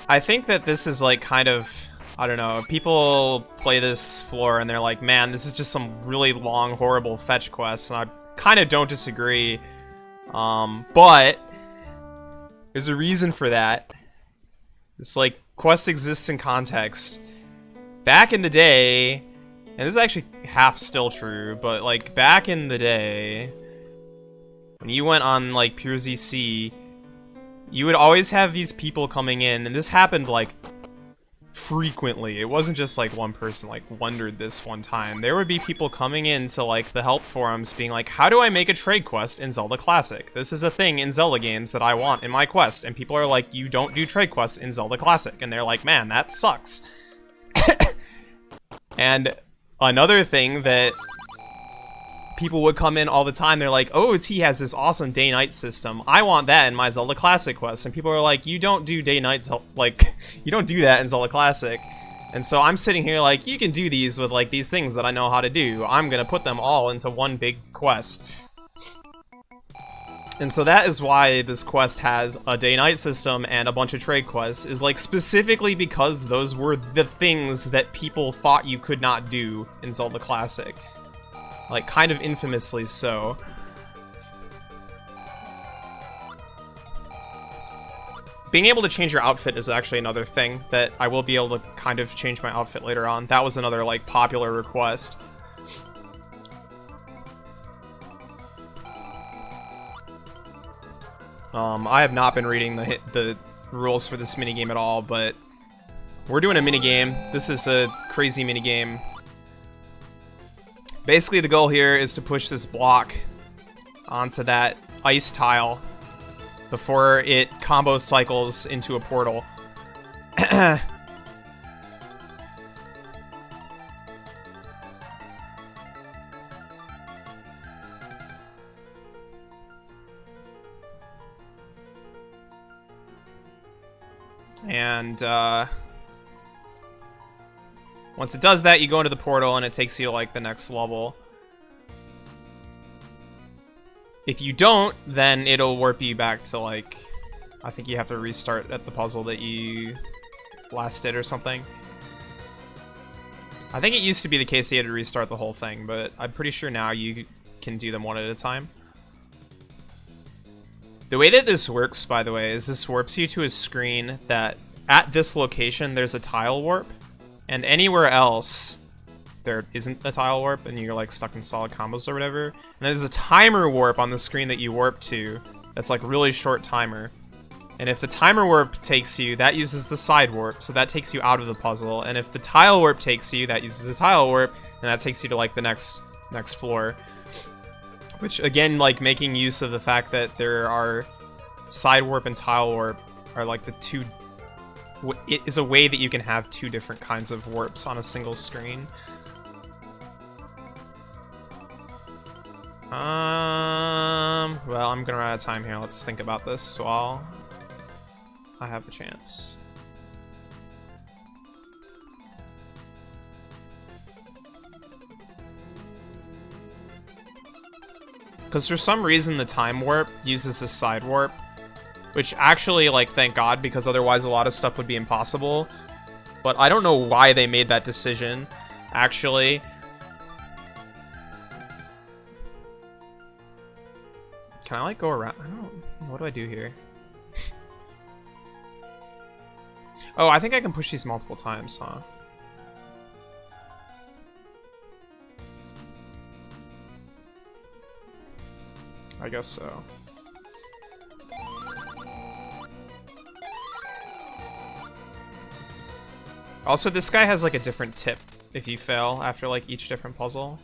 I think that this is like kind of... I don't know, people play this floor and they're like, man, this is just some really long, horrible fetch quest, and I kind of don't disagree. But there's a reason for that. It's like, quest exists in context. Back in the day, and this is actually half still true, but like back in the day, when you went on like Pure ZC, you would always have these people coming in, and this happened like frequently. It wasn't just like one person like wondered this one time. There would be people coming into like the help forums being like, how do I make a trade quest in Zelda Classic? This is a thing in Zelda games that I want in my quest. And people are like, you don't do trade quests in Zelda Classic. And they're like, man, that sucks. And another thing that people would come in all the time, they're like, oh, T has this awesome day-night system. I want that in my Zelda Classic quest. And people are like, you don't do day-night, like, you don't do that in Zelda Classic. And so I'm sitting here like, you can do these with like these things that I know how to do. I'm gonna put them all into one big quest. And so that is why this quest has a day-night system and a bunch of trade quests, is like specifically because those were the things that people thought you could not do in Zelda Classic. Like, kind of infamously so. Being able to change your outfit is actually another thing that I will be able to kind of change my outfit later on. That was another, like, popular request. I have not been reading the rules for this minigame at all, but we're doing a minigame. This is a crazy minigame. Basically, the goal here is to push this block onto that ice tile before it combo cycles into a portal. And once it does that, you go into the portal and it takes you to like the next level. If you don't, then it'll warp you back to like, I think you have to restart at the puzzle that you last did or something. I think it used to be the case that you had to restart the whole thing, but I'm pretty sure now you can do them one at a time. The way that this works, by the way, is this warps you to a screen that at this location there's a tile warp, and anywhere else there isn't a tile warp and you're like stuck in solid combos or whatever. And there's a timer warp on the screen that you warp to that's like really short timer. And if the timer warp takes you, that uses the side warp, so that takes you out of the puzzle. And if the tile warp takes you, that uses the tile warp, and that takes you to like the next floor. Which again, like making use of the fact that there are side warp and tile warp are like the two. It is a way that you can have two different kinds of warps on a single screen. Well, I'm gonna run out of time here. Let's think about this while I have the chance. Because for some reason the time warp uses the side warp, which actually, like, thank God, because otherwise a lot of stuff would be impossible. But I don't know why they made that decision, actually. Can I, like, go around? I don't know. What do I do here? Oh, I think I can push these multiple times, huh? I guess so. Also, this guy has like a different tip if you fail after like each different puzzle.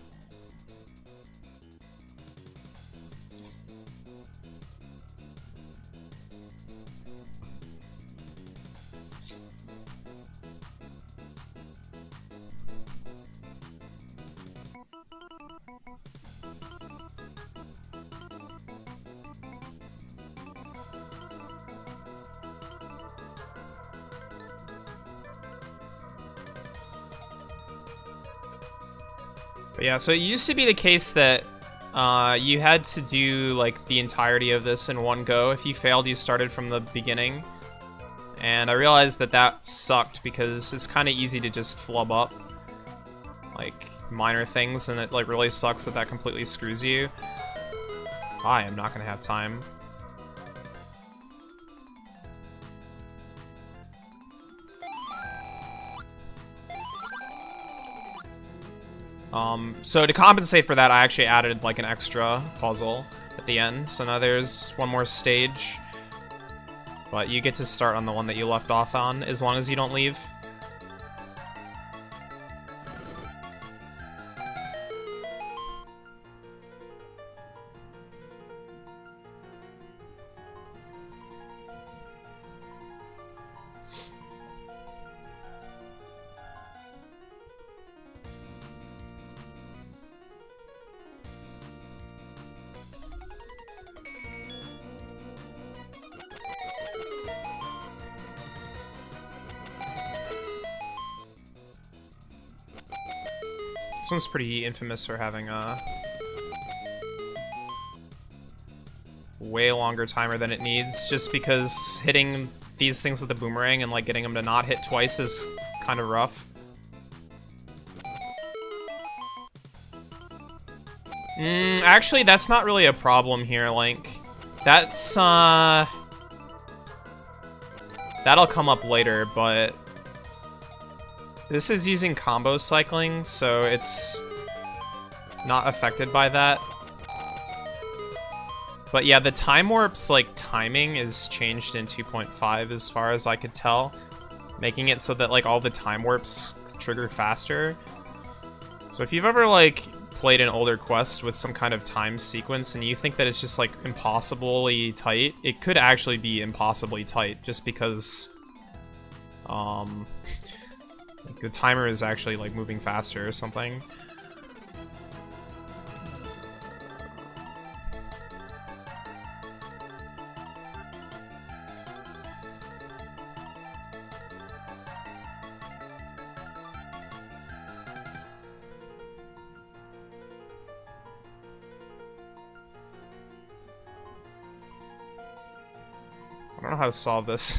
But yeah, so it used to be the case that you had to do like the entirety of this in one go. If you failed, you started from the beginning. And I realized that that sucked because it's kind of easy to just flub up like minor things, and it like really sucks that that completely screws you. I am not gonna have time. So to compensate for that, I actually added like an extra puzzle at the end. So now there's one more stage, but you get to start on the one that you left off on as long as you don't leave. This one's pretty infamous for having way longer timer than it needs, just because hitting these things with the boomerang and like getting them to not hit twice is kind of rough. Actually, that's not really a problem here, Link. That's, that'll come up later, but this is using combo cycling, so it's not affected by that. But yeah, the time warp's, like, timing is changed in 2.5 as far as I could tell, making it so that, like, all the time warps trigger faster. So if you've ever, like, played an older quest with some kind of time sequence and you think that it's just, like, impossibly tight, it could actually be impossibly tight, just because, like, the timer is actually, like, moving faster or something. I don't know how to solve this.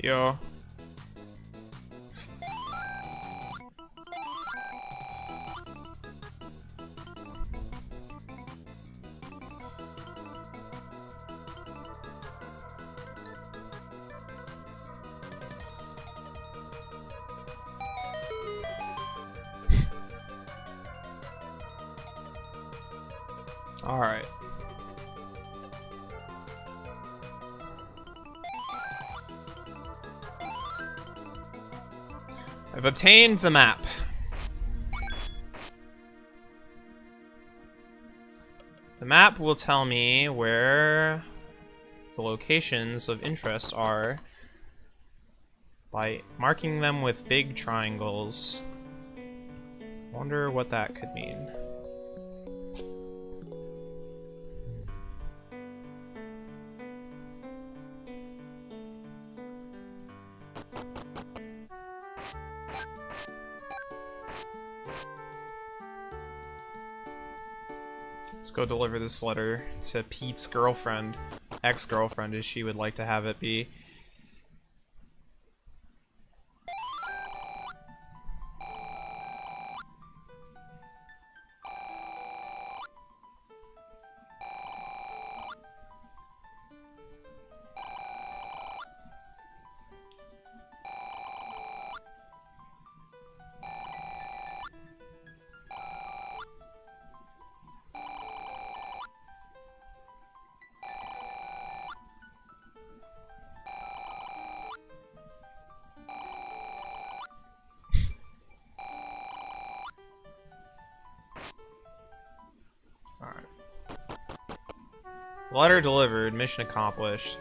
Yo. All right. I've obtained the map. The map will tell me where the locations of interest are by marking them with big triangles. Wonder what that could mean. Let's go deliver this letter to Pete's girlfriend, ex-girlfriend as she would like to have it be. Alright. Letter delivered, mission accomplished.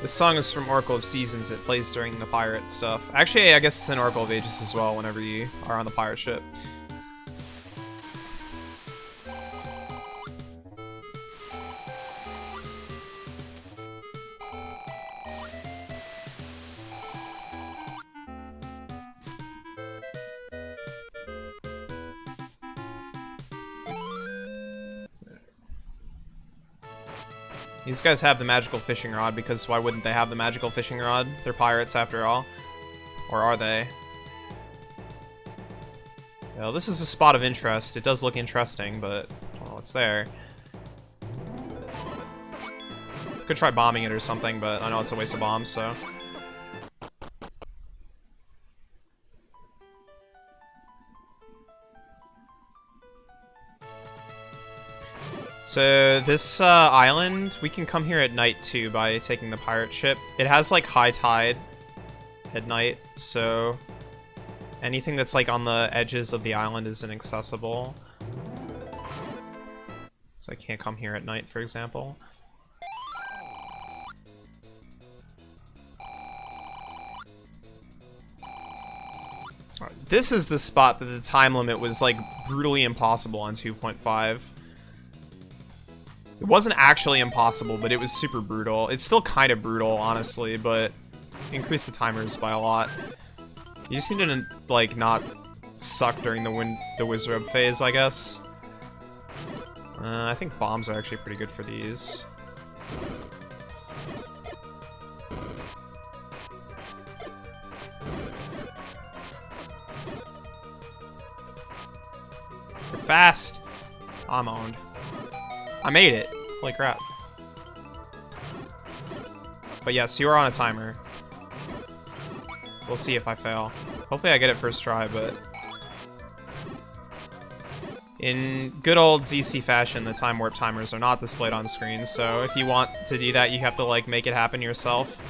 This song is from Oracle of Seasons. It plays during the pirate stuff. Actually, I guess it's in Oracle of Ages as well whenever you are on the pirate ship. These guys have the magical fishing rod because why wouldn't they have the magical fishing rod? They're pirates after all. Or are they? Well, this is a spot of interest. It does look interesting, but I don't know what's there. Could try bombing it or something, but I know it's a waste of bombs, so. So this island, we can come here at night too by taking the pirate ship. It has like high tide at night, so anything that's like on the edges of the island is inaccessible. So I can't come here at night, for example. This is the spot that the time limit was like brutally impossible on 2.5. It wasn't actually impossible, but it was super brutal. It's still kind of brutal, honestly, but increased the timers by a lot. You just need to like not suck during the Wizrobe phase, I guess. I think bombs are actually pretty good for these. You're fast! I'm owned. I made it! Holy crap. But yes, you are on a timer. We'll see if I fail. Hopefully I get it first try, but... in good old ZC fashion, the time warp timers are not displayed on screen, so if you want to do that, you have to, like, make it happen yourself.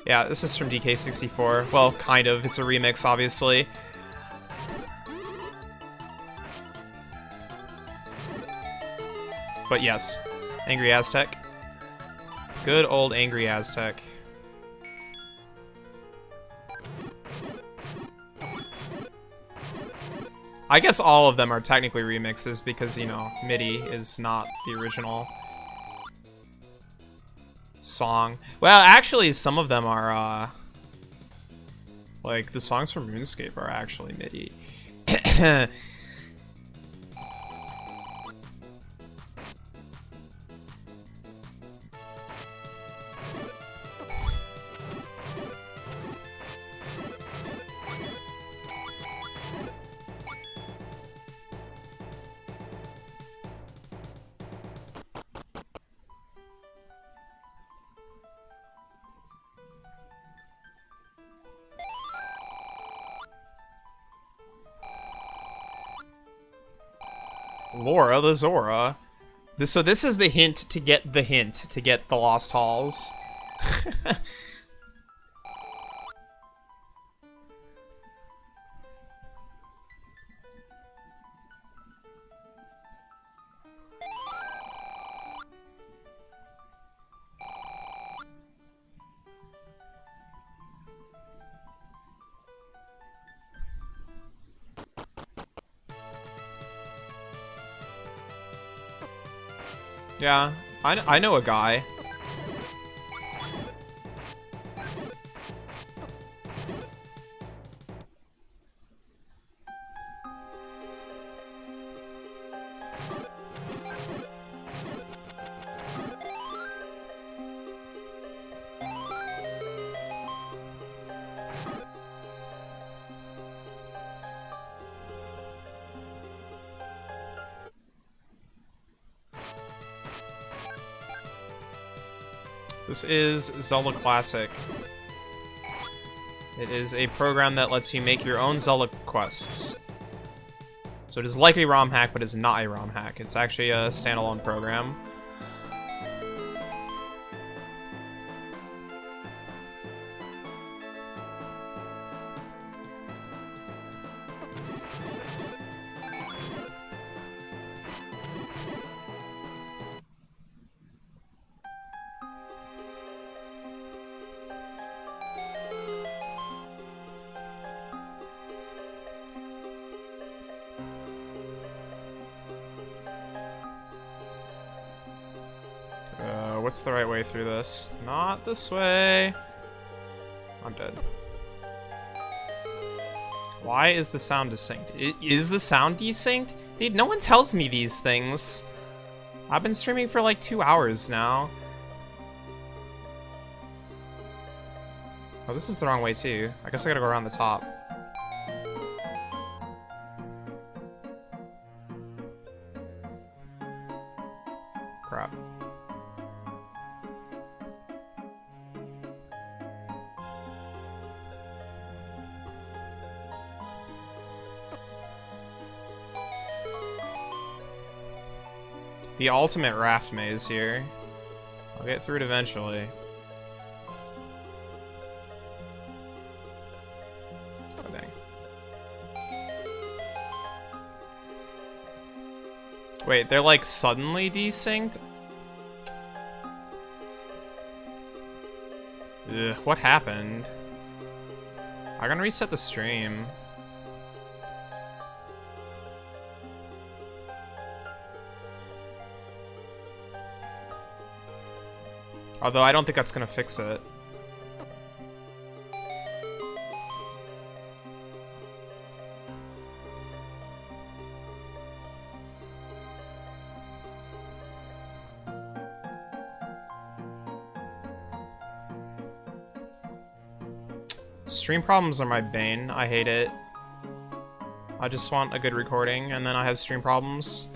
Yeah, this is from DK64. Well, kind of. It's a remix, obviously. But yes, Angry Aztec. Good old Angry Aztec. I guess all of them are technically remixes because, you know, MIDI is not the original song. Well, actually, some of them are, like, the songs from RuneScape are actually MIDI. Laura the Zora. So this is the hint to get the Lost Halls. Yeah, I know a guy. This is Zelda Classic. It is a program that lets you make your own Zelda quests. So it is like a ROM hack, but it's not a ROM hack. It's actually a standalone program. What's the right way through this? Not this way. I'm dead. Why is the sound desynced? Is the sound desynced? Dude, no one tells me these things. I've been streaming for like 2 hours now. Oh, this is the wrong way too. I guess I gotta go around the top. Crap. The ultimate raft maze here. I'll get through it eventually. Wait, they're like suddenly desynced? Ugh, what happened? I'm gonna reset the stream. Although I don't think that's gonna fix it. Stream problems are my bane. I hate it. I just want a good recording, and then I have stream problems.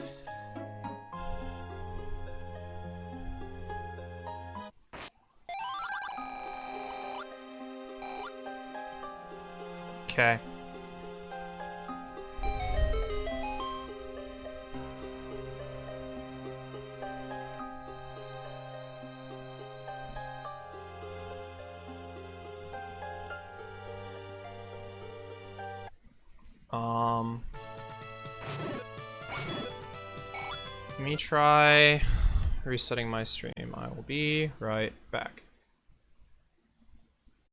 Okay. Let me try resetting my stream. I will be right back.